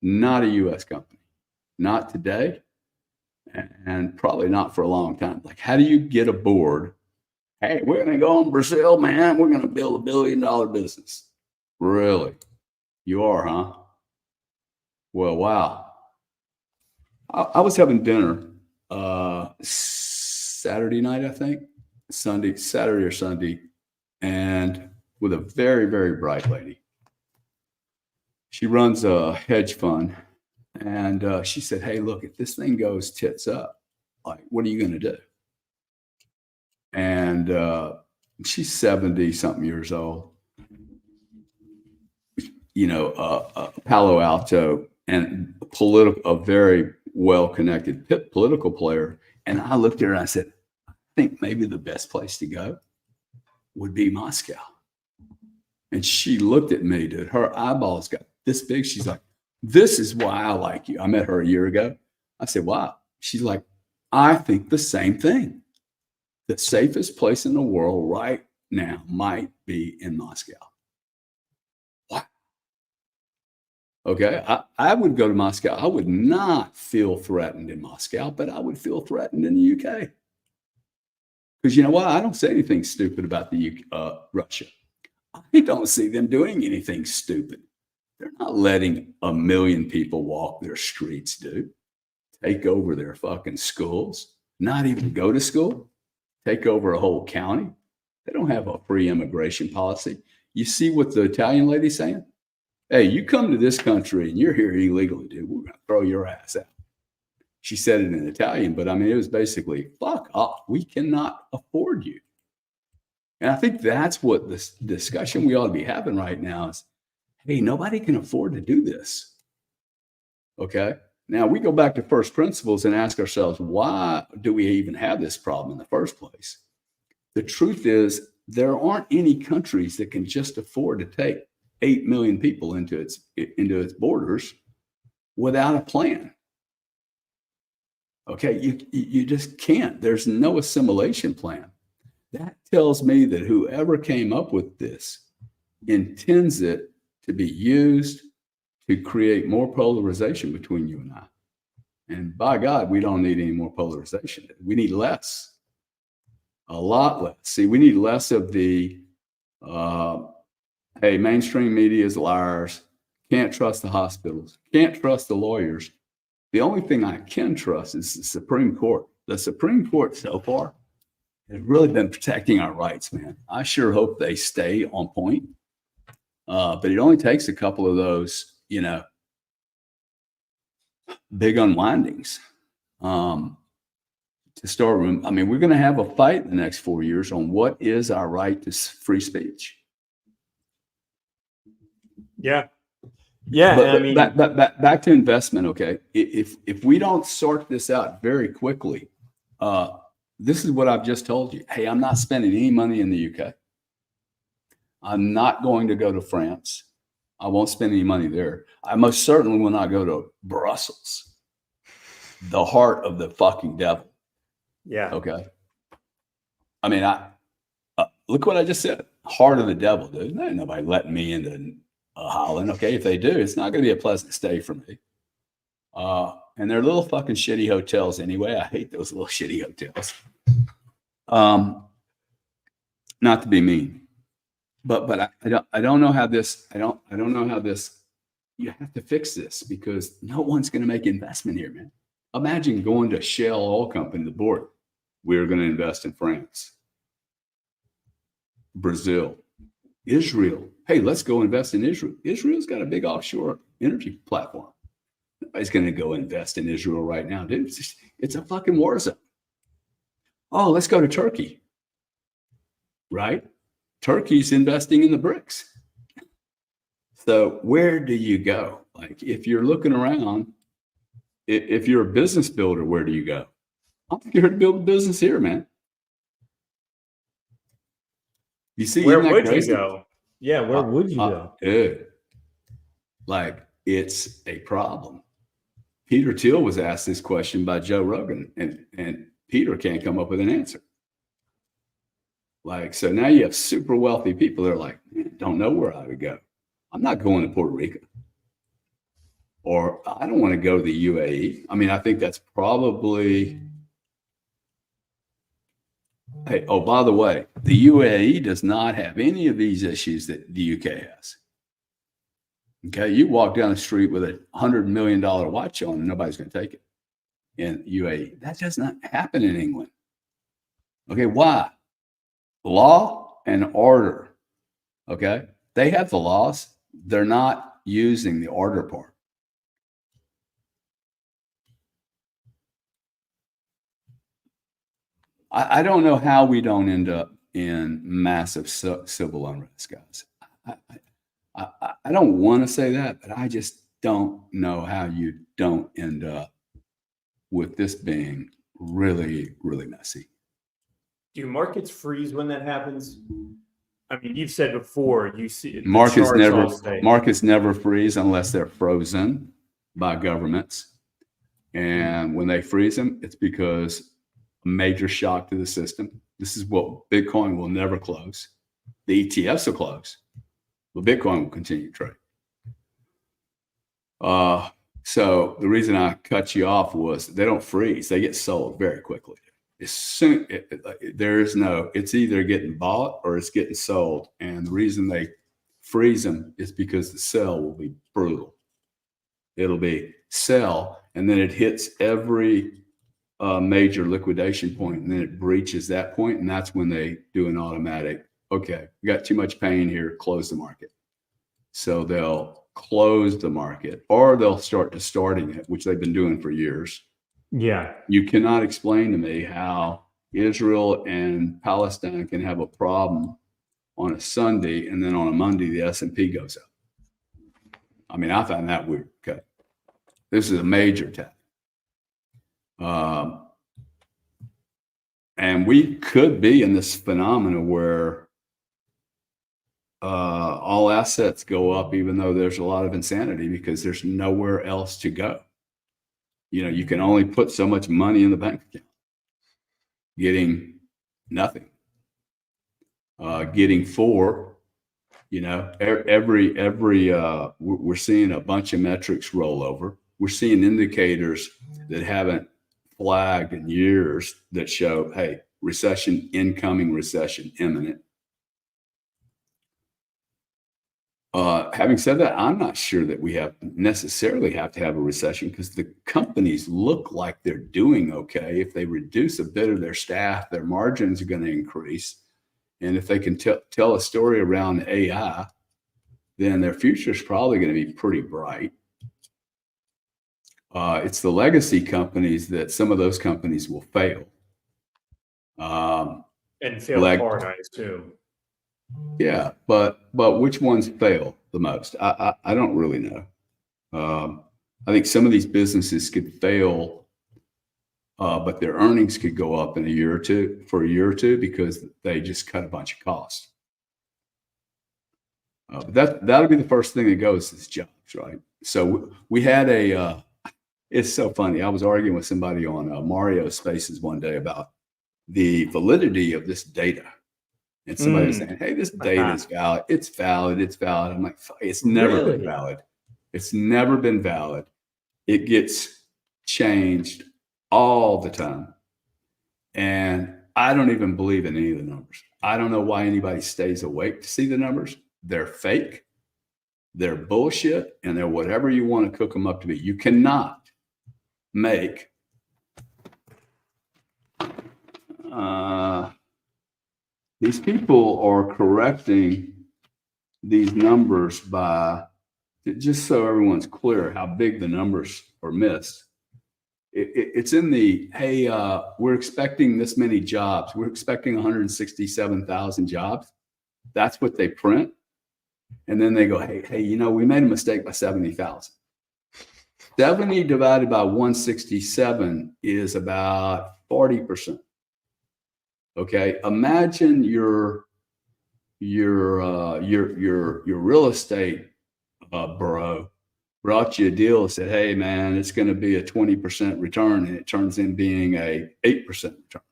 S2: Not a U.S. company. Not today, and probably not for a long time. Like, how do you get aboard? Hey, we're going to go in Brazil, man. We're going to build $1 billion business. Really? You are, huh? Well, wow. I was having dinner Saturday night, I think. Saturday or Sunday. And with a very, very bright lady. She runs a hedge fund. And she said, hey, look, if this thing goes tits up, like, what are you going to do? And she's 70 something years old, Palo Alto, and a very well-connected political player. And I looked at her and I said, I think maybe the best place to go would be Moscow. And she looked at me, dude. Her eyeballs got this big. She's like, this is why I like you. I met her a year ago. I said, wow. She's like, I think the same thing. The safest place in the world right now might be in Moscow. What? Okay. I would go to Moscow. I would not feel threatened in Moscow, but I would feel threatened in the UK. Because you know what? I don't say anything stupid about the Russia. I don't see them doing anything stupid. They're not letting 1 million people walk their streets, dude. Take over their fucking schools, not even go to school, take over a whole county. They don't have a free immigration policy. You see what the Italian lady's saying? Hey, you come to this country and you're here illegally, dude. We're going to throw your ass out. She said it in Italian, but I mean, it was basically, fuck off. We cannot afford you. And I think that's what this discussion we ought to be having right now is, hey, nobody can afford to do this. Okay. Now we go back to first principles and ask ourselves, why do we even have this problem in the first place? The truth is, there aren't any countries that can just afford to take 8 million people into its borders without a plan. Okay. You just can't. There's no assimilation plan. That tells me that whoever came up with this intends it to be used to create more polarization between you and I. And by God, we don't need any more polarization. We need less, a lot less. See, we need less of the, hey, mainstream media is liars, can't trust the hospitals, can't trust the lawyers. The only thing I can trust is the Supreme Court. The Supreme Court so far has really been protecting our rights, man. I sure hope they stay on point. But it only takes a couple of those, big unwindings to start. I mean, we're going to have a fight in the next 4 years on what is our right to free speech.
S1: Yeah. Yeah.
S2: But,
S1: I mean,
S2: back to investment. Okay. If we don't sort this out very quickly, this is what I've just told you. Hey, I'm not spending any money in the UK. I'm not going to go to France. I won't spend any money there. I most certainly will not go to Brussels, the heart of the fucking devil.
S1: Yeah.
S2: Okay. I mean, look what I just said. Heart of the devil, dude. There ain't nobody letting me into Holland. Okay. If they do, it's not going to be a pleasant stay for me. And they're little fucking shitty hotels anyway. I hate those little shitty hotels. Not to be mean. But I don't know how this, I don't know how this, you have to fix this because no one's going to make investment here, man. Imagine going to Shell Oil Company, the board. We're going to invest in France, Brazil, Israel. Hey, let's go invest in Israel. Israel's got a big offshore energy platform. Nobody's going to go invest in Israel right now, dude. It's a fucking war zone. Oh, let's go to Turkey, right? Turkey's investing in the BRICS. So where do you go? Like if you're looking around, if you're a business builder, where do you go? I'm here to build a business here, man. You see,
S1: where would you go? Yeah, where would you go?
S2: Dude, like it's a problem. Peter Thiel was asked this question by Joe Rogan, and Peter can't come up with an answer. Like, so now you have super wealthy people that are like, don't know where I would go. I'm not going to Puerto Rico. Or I don't want to go to the UAE. I mean, I think that's probably, hey, oh, by the way, the UAE does not have any of these issues that the UK has. Okay, you walk down the street with a $100 million watch on and nobody's going to take it in UAE. That does not happen in England. Okay, why? Law and order. Okay. They have the laws. They're not using the order part. I don't know how we don't end up in massive civil unrest, guys. I don't want to say that, but I just don't know how you don't end up with this being really, really messy.
S1: Do markets freeze when that happens? I mean, you've said before, you see the
S2: Markets
S1: charts
S2: never
S1: all say
S2: markets never freeze unless they're frozen by governments. And when they freeze them, it's because a major shock to the system. This is what Bitcoin will never close. The ETFs will close, but Bitcoin will continue to trade. So the reason I cut you off was they don't freeze; they get sold very quickly. As soon there is no, it's either getting bought or it's getting sold. And the reason they freeze them is because the sell will be brutal. It'll be sell, and then it hits every major liquidation point, and then it breaches that point, and that's when they do an automatic, okay, we got too much pain here, close the market. So they'll close the market, or they'll start distorting it, which they've been doing for years.
S1: yeah.
S2: You cannot explain to me how Israel and Palestine can have a problem on a Sunday, and then on a Monday the S&P goes up. I mean, I find that weird. Okay, this is a major attack. And we could be in this phenomena where all assets go up, even though there's a lot of insanity because there's nowhere else to go. You know, you can only put so much money in the bank account, getting nothing, getting four. You know, we're seeing a bunch of metrics roll over. We're seeing indicators that haven't flagged in years that show, hey, recession, incoming recession, imminent. Having said that, I'm not sure that we necessarily have to have a recession because the companies look like they're doing okay. If they reduce a bit of their staff, their margins are going to increase. And if they can tell a story around AI, then their future is probably going to be pretty bright. It's the legacy companies that some of those companies will fail.
S1: And fail hard, I assume.
S2: Yeah, but which ones fail the most? I don't really know. I think some of these businesses could fail, but their earnings could go up in a year or two because they just cut a bunch of costs. But that'll be the first thing that goes is jobs, right? So we had it's so funny. I was arguing with somebody on Mario Spaces one day about the validity of this data. And somebody was saying, hey, this data is valid. It's valid. It's valid. I'm like, it's never been valid. It's never been valid. It gets changed all the time. And I don't even believe in any of the numbers. I don't know why anybody stays awake to see the numbers. They're fake. They're bullshit. And they're whatever you want to cook them up to be. You cannot make these people are correcting these numbers by, just so everyone's clear how big the numbers are missed. It's in the, hey, we're expecting this many jobs. We're expecting 167,000 jobs. That's what they print. And then they go, hey, you know, we made a mistake by 70,000. 70 divided by 167 is about 40%. Okay, imagine your real estate bureau brought you a deal and said, hey man, it's going to be a 20% return, and it turns in being a 8% return.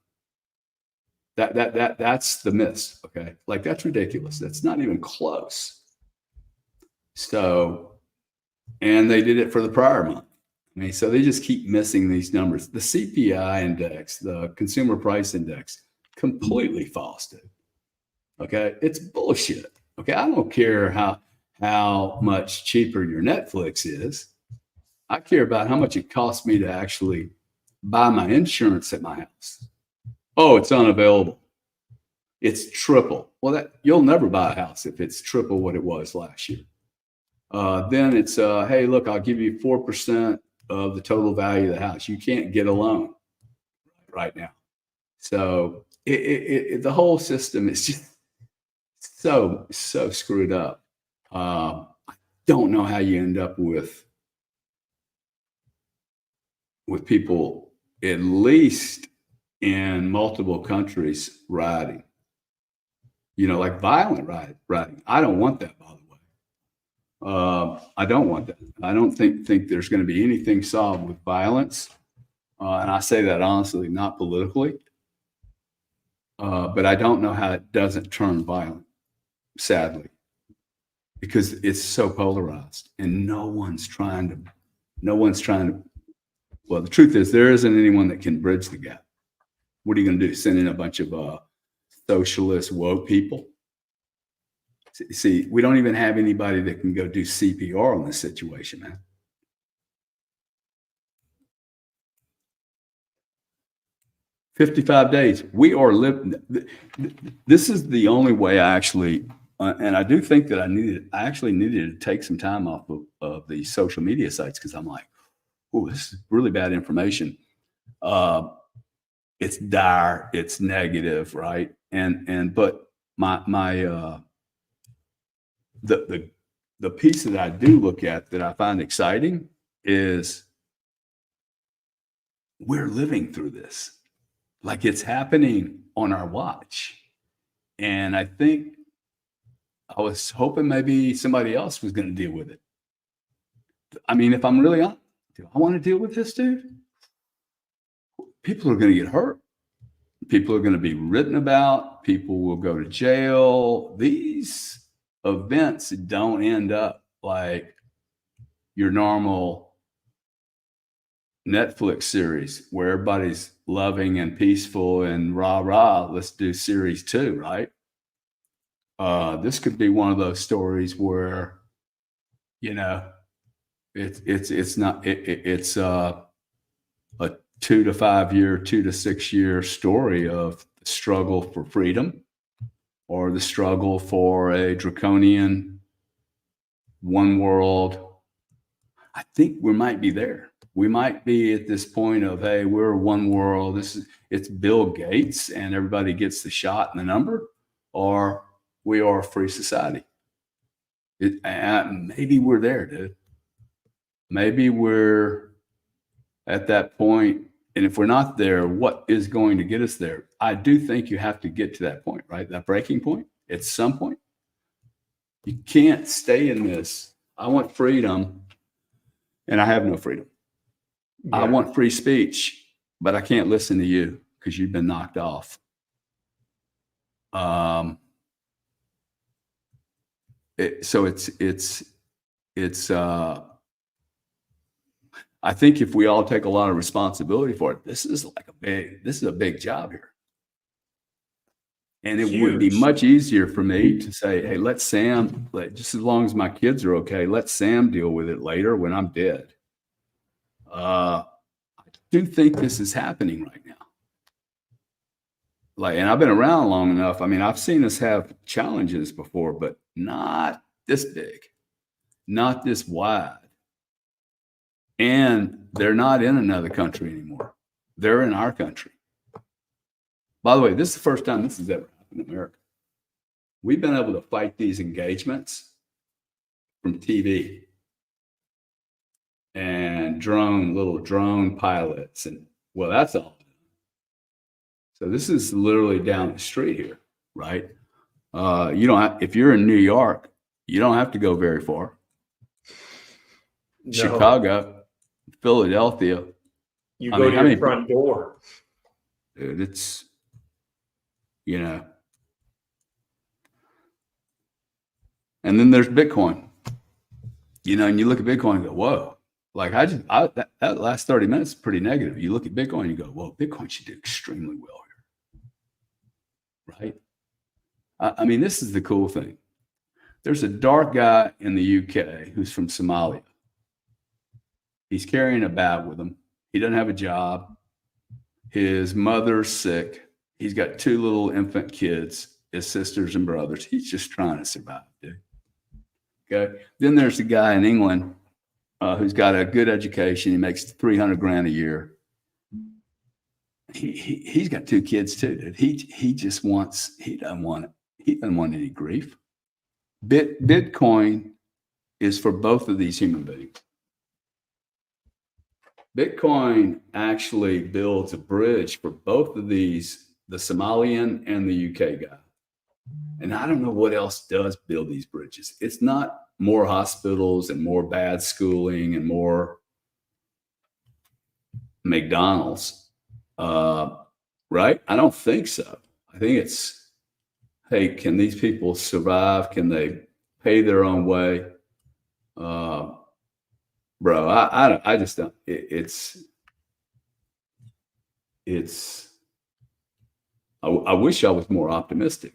S2: That's the miss. Okay, like that's ridiculous. That's not even close. So, and they did it for the prior month. I mean, so they just keep missing these numbers. The CPI index, the consumer price index, completely false, dude. Okay, it's bullshit. Okay, I don't care how much cheaper your Netflix is. I care about how much it costs me to actually buy my insurance at my house. Oh, it's unavailable. it's triple. Well, that you'll never buy a house if it's triple what it was last year. Then it's, hey, look, I'll give you 4% of the total value of the house. You can't get a loan right now. So the whole system is just so screwed up. I don't know how you end up with people, at least in multiple countries, rioting. Like violent rioting. I don't want that, by the way. I don't want that. I don't think there's going to be anything solved with violence. And I say that honestly, not politically. But I don't know how it doesn't turn violent, sadly, because it's so polarized and no one's trying to, well, the truth is there isn't anyone that can bridge the gap. What are you going to do? Send in a bunch of socialist woke people? See, we don't even have anybody that can go do CPR on this situation, man. $55 days. We are living. This is the only way I actually, and I do think that I actually needed to take some time off of the social media sites, because I'm like, oh, this is really bad information. It's dire, it's negative, right? But the piece that I do look at that I find exciting is we're living through this. Like, it's happening on our watch. And I think I was hoping maybe somebody else was going to deal with it. I mean, if I'm really honest, do I want to deal with this, dude? People are going to get hurt. People are going to be written about. People will go to jail. These events don't end up like your normal Netflix series where everybody's loving and peaceful and rah, let's do series 2, right? This could be one of those stories where, it's a 2 to 5 year, 2 to 6 year story of the struggle for freedom, or the struggle for a draconian one world. I think we might be there. We might be at this point of, hey, we're one world. It's Bill Gates and everybody gets the shot and the number, or we are a free society. Maybe we're there, dude. Maybe we're at that point. And if we're not there, what is going to get us there? I do think you have to get to that point, right? That breaking point at some point. You can't stay in this. I want freedom, and I have no freedom. Yeah. I want free speech, but I can't listen to you because you've been knocked off. I think if we all take a lot of responsibility for it, this is a big job here. And it would be much easier for me to say, hey, let Sam, just as long as my kids are okay, let Sam deal with it later when I'm dead. I do think this is happening right now. And I've been around long enough. I mean, I've seen us have challenges before, but not this big, not this wide. And they're not in another country anymore. They're in our country. By the way, this is the first time this has ever happened in America. We've been able to fight these engagements from TV and little drone pilots. And well, that's all. So this is literally down the street here, right? If you're in New York, you don't have to go very far. No. Chicago, Philadelphia.
S1: You go to your front door.
S2: Dude, it's, and then there's Bitcoin, and you look at Bitcoin and go, whoa, that last 30 minutes is pretty negative. You look at Bitcoin and you go, whoa, Bitcoin should do extremely well here, right? I mean, this is the cool thing. There's a dark guy in the UK who's from Somalia. He's carrying a bag with him. He doesn't have a job. His mother's sick. He's got 2 little infant kids. his sisters and brothers. He's just trying to survive, dude. Okay. Then there's the guy in England who's got a good education. He makes 300 grand a year. He's got 2 kids too, dude. He doesn't want any grief. Bitcoin is for both of these human beings. Bitcoin actually builds a bridge for both of these, the Somalian and the UK guy. And I don't know what else does build these bridges. It's not more hospitals and more bad schooling and more McDonald's, right? I don't think so. I think it's, hey, can these people survive? Can they pay their own way? Bro, I just don't. I wish I was more optimistic.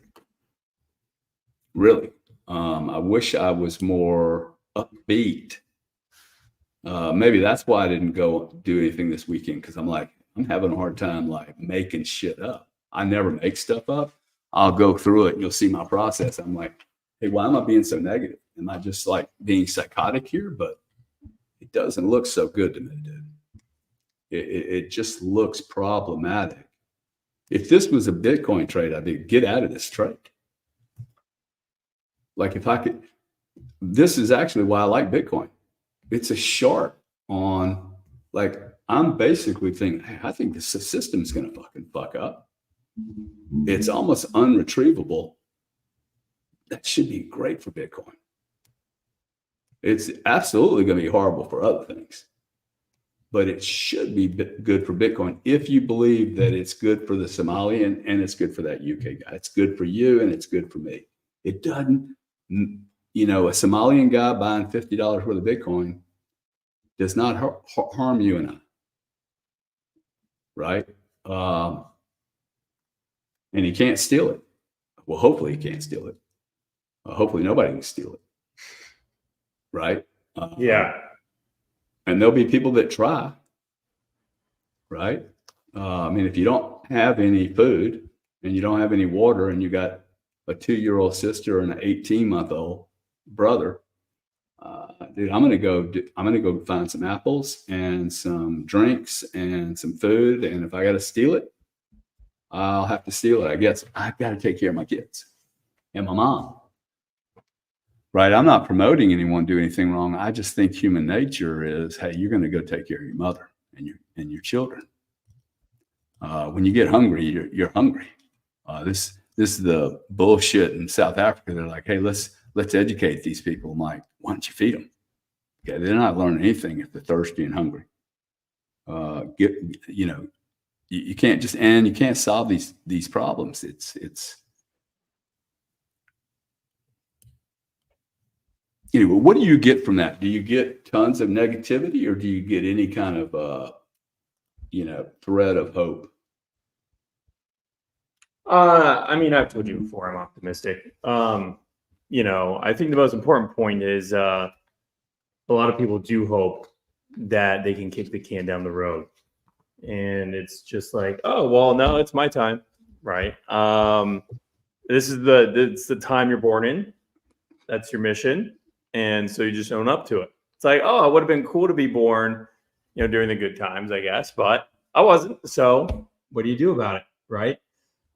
S2: Really, I wish I was more upbeat. Maybe that's why I didn't go do anything this weekend, because I'm having a hard time like making shit up. I never make stuff up. I'll go through it and you'll see my process. I'm like, hey, why am I being so negative? Am I just like being psychotic here? But it doesn't look so good to me, dude. It just looks problematic. If this was a Bitcoin trade, I'd be get out of this trade. Like if I could, this is actually why I like Bitcoin. It's a sharp on, like, I'm basically thinking, hey, I think this system's going to fucking fuck up. It's almost unretrievable. That should be great for Bitcoin. It's absolutely going to be horrible for other things, but it should be good for Bitcoin if you believe that it's good for the Somalian and it's good for that UK guy. It's good for you and it's good for me. It doesn't, you know, a Somalian guy buying $50 worth of Bitcoin does not harm you and I, right? And he can't steal it. Well, hopefully he can't steal it. Hopefully nobody can steal it, right?
S1: Yeah.
S2: And there'll be people that try, right? I mean, if you don't have any food and you don't have any water and you got a 2-year-old sister and an 18-month-old brother, dude, I'm gonna go find some apples and some drinks and some food. And if I got to steal it, I'll have to steal it. I guess I've got to take care of my kids and my mom. Right. I'm not promoting anyone do anything wrong. I just think human nature is, hey, you're going to go take care of your mother and your children. When you get hungry, you're hungry. This is the bullshit in South Africa. They're like, hey, let's educate these people. I'm like, why don't you feed them? Okay, they're not learning anything if they're thirsty and hungry. You can't just, and you can't solve these problems. It's anyway, what do you get from that? Do you get tons of negativity, or do you get any kind of thread of hope?
S1: I mean, I've told you before, I'm optimistic. I think the most important point is a lot of people do hope that they can kick the can down the road. And it's just like, oh, well, no, it's my time, right? It's the time you're born in. That's your mission. And so you just own up to it. It's like, oh, it would have been cool to be born, during the good times, I guess, but I wasn't. So what do you do about it, right?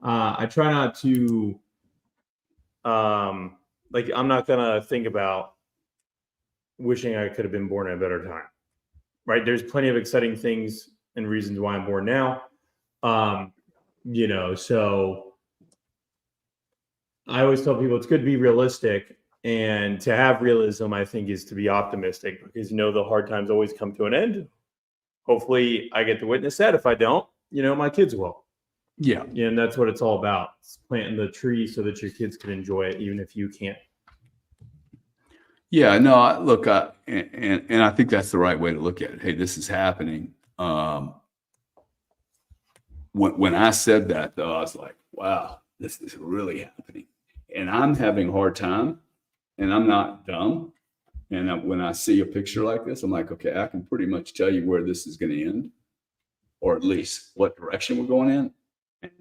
S1: I try not to, I'm not going to think about wishing I could have been born at a better time, right? There's plenty of exciting things and reasons why I'm born now. So I always tell people it's good to be realistic, and to have realism, I think, is to be optimistic, because, the hard times always come to an end. Hopefully I get to witness that. If I don't, my kids will.
S2: Yeah.
S1: And that's what it's all about. It's planting the tree so that your kids can enjoy it, even if you can't.
S2: Yeah, no, look, and I think that's the right way to look at it. Hey, this is happening. When I said that, though, I was like, wow, this is really happening. And I'm having a hard time, and I'm not dumb. And when I see a picture like this, I'm like, okay, I can pretty much tell you where this is going to end, or at least what direction we're going in. And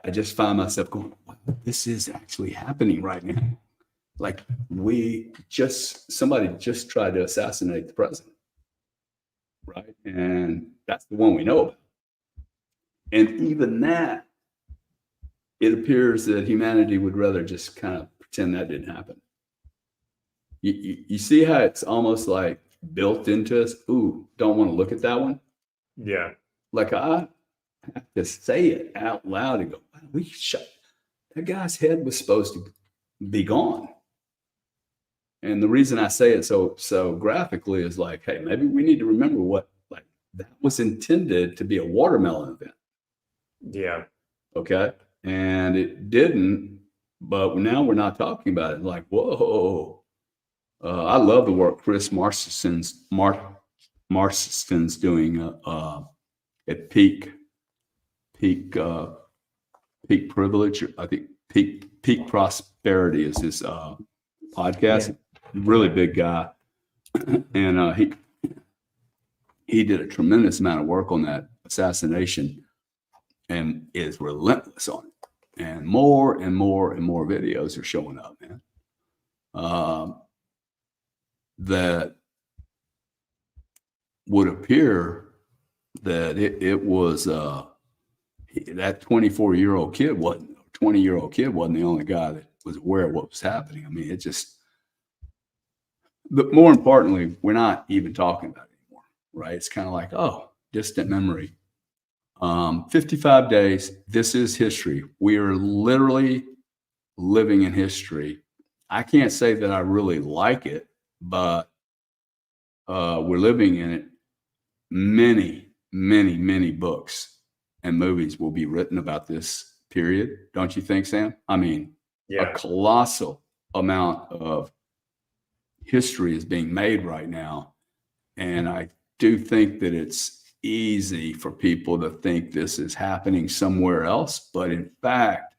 S2: I just find myself going, wow, this is actually happening right now. Like somebody just tried to assassinate the president, right? And that's the one we know about. And even that, it appears that humanity would rather just kind of pretend that didn't happen. You see how it's almost like built into us? Ooh, don't want to look at that one.
S1: Yeah.
S2: Like I have to say it out loud and go, wow, that guy's head was supposed to be gone. And the reason I say it so graphically is like, hey, maybe we need to remember what like that was intended to be a watermelon event.
S1: Yeah.
S2: Okay. And it didn't, but now we're not talking about it. Like, whoa. I love the work Chris Marston's doing at Peak Privilege. I think Peak Prosperity is his podcast. Yeah. Really big guy, and he did a tremendous amount of work on that assassination, and is relentless on it. And more videos are showing up, man. That would appear that it was that 24-year-old kid wasn't, 20-year-old kid wasn't the only guy that was aware of what was happening. I mean, it just, but more importantly, we're not even talking about it anymore, right? It's kind of like, oh, distant memory. 55 days, this is history. We are literally living in history. I can't say that I really like it, but we're living in it. Many books and movies will be written about this period. Don't you think, Sam? I mean, a colossal amount of history is being made right now. And I do think that it's easy for people to think this is happening somewhere else. But in fact,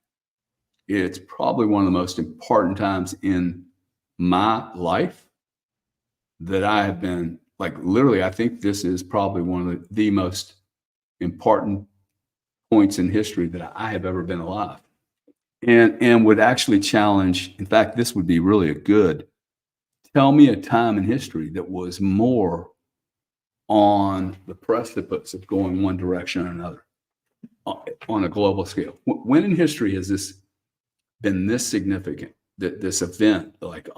S2: it's probably one of the most important times in my life that I have been, like, literally, I think this is probably one of the most important points in history that I have ever been alive. And would actually challenge, in fact, this would be really a good, tell me a time in history that was more on the precipice of going one direction or another on a global scale. When in history has this been this significant, that this event, like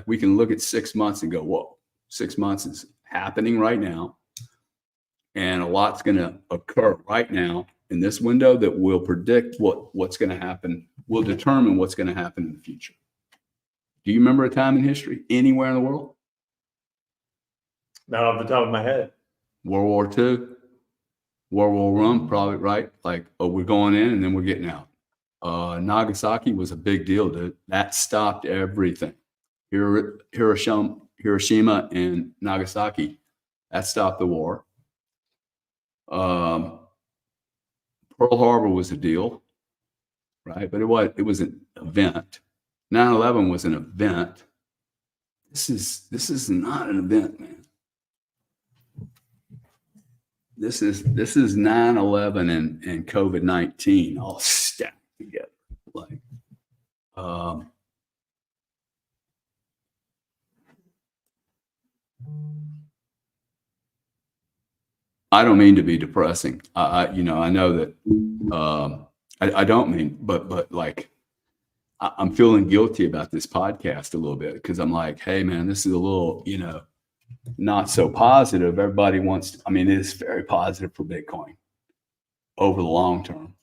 S2: we can look at 6 months and go, whoa, 6 months is happening right now. And a lot's going to occur right now in this window that will predict what's going to happen, will determine what's going to happen in the future. Do you remember a time in history anywhere in the world?
S1: Not off the top of my head.
S2: World War II, World War I, probably, right? Like, oh, we're going in and then we're getting out. Nagasaki was a big deal, dude. That stopped everything. Hiroshima and Nagasaki, that stopped the war. Pearl Harbor was a deal, right? But it was an event. 9/11 was an event. This is not an event, man. This is 9/11 and COVID-19 all stacked together. Like, I don't mean to be depressing. I know that I don't mean, but like, I'm feeling guilty about this podcast a little bit because I'm like, hey man, this is a little, not so positive. Everybody wants to, I mean, it is very positive for Bitcoin over the long term.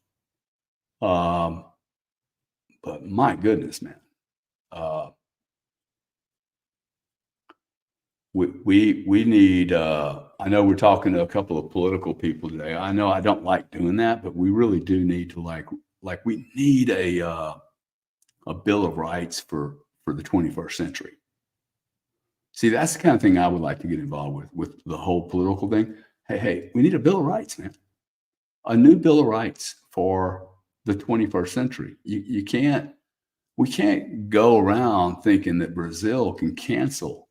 S2: But my goodness, man, we need, I know we're talking to a couple of political people today. I know I don't like doing that, but we really do need to like we need a Bill of Rights for the 21st century. See, that's the kind of thing I would like to get involved with the whole political thing. Hey, we need a Bill of Rights, man. A new Bill of Rights for the 21st century. We can't go around thinking that Brazil can cancel,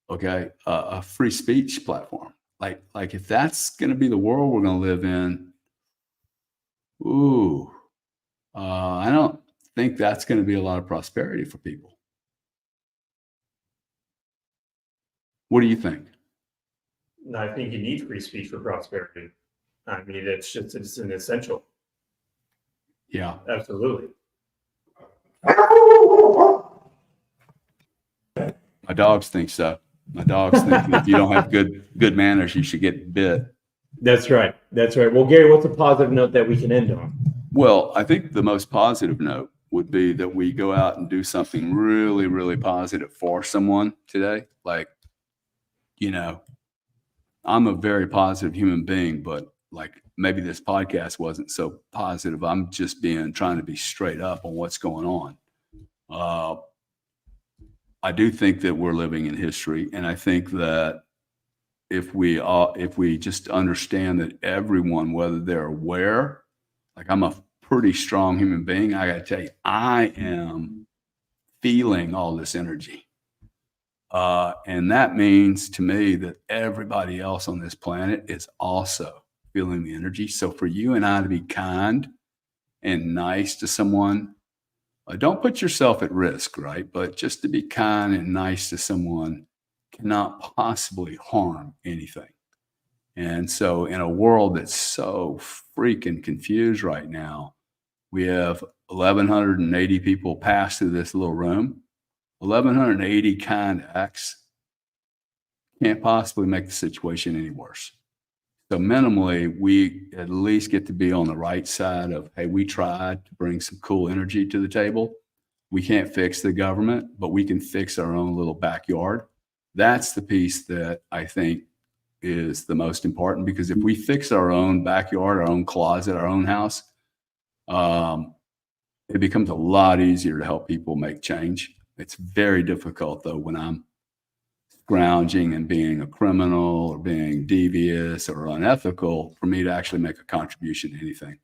S2: a free speech platform. Like if that's going to be the world we're going to live in, ooh, I don't think that's going to be a lot of prosperity for people. What do you think?
S1: I think you need free speech for prosperity. I mean, it's an essential.
S2: Yeah.
S1: Absolutely.
S2: My dogs think so. My dogs think that if you don't have good manners, you should get bit.
S1: That's right. That's right. Well, Gary, what's a positive note that we can end on? Well,
S2: I think the most positive note would be that we go out and do something really, really positive for someone today. Like, I'm a very positive human being, but like maybe this podcast wasn't so positive. I'm just trying to be straight up on what's going on. I do think that we're living in history, and I think that if we just understand that everyone, whether they're aware, like I'm a pretty strong human being, I got to tell you, I am feeling all this energy. And that means to me that everybody else on this planet is also feeling the energy. So for you and I to be kind and nice to someone, don't put yourself at risk, right? But just to be kind and nice to someone cannot possibly harm anything. And so in a world that's so freaking confused right now, we have 1,180 people pass through this little room. 1,180 kind acts can't possibly make the situation any worse. So minimally, we at least get to be on the right side of, hey, we tried to bring some cool energy to the table. We can't fix the government, but we can fix our own little backyard. That's the piece that I think is the most important, because if we fix our own backyard, our own closet, our own house, it becomes a lot easier to help people make change. It's very difficult, though, when I'm scrounging and being a criminal or being devious or unethical, for me to actually make a contribution to anything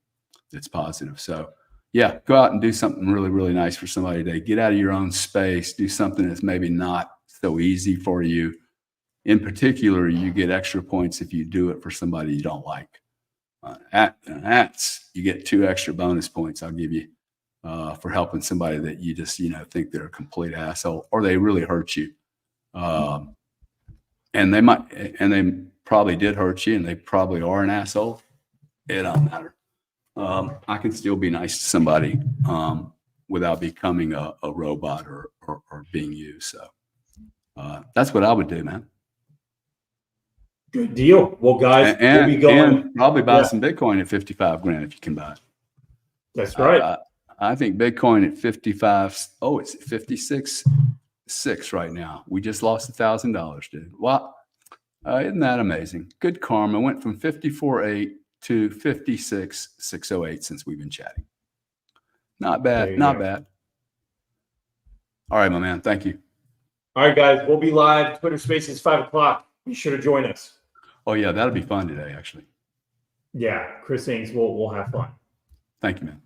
S2: that's positive. So yeah, go out and do something really, really nice for somebody today. Get out of your own space, do something that's maybe not so easy for you. In particular, you get extra points if you do it for somebody you don't like. You get 2 extra bonus points I'll give you for helping somebody that you just, think they're a complete asshole or they really hurt you. And they probably did hurt you and they probably are an asshole. It don't matter. I can still be nice to somebody without becoming a robot or being used. So that's what I would do, man.
S1: Good deal. Well, guys, we'll be going.
S2: And probably buy some Bitcoin at 55 grand if you can buy it.
S1: That's right.
S2: I think Bitcoin at 55. Oh, it's 56.6 right now. We just lost $1,000, dude. Wow. Isn't that amazing? Good karma. Went from 54.8 to 56,608 since we've been chatting. Not bad. Not bad. All right, my man. Thank you.
S1: All right, guys. We'll be live. Twitter Spaces 5:00. Be sure to join us.
S2: Oh yeah, that'll be fun today, actually.
S1: Yeah, Chris Haynes. We'll have fun.
S2: Thank you, man.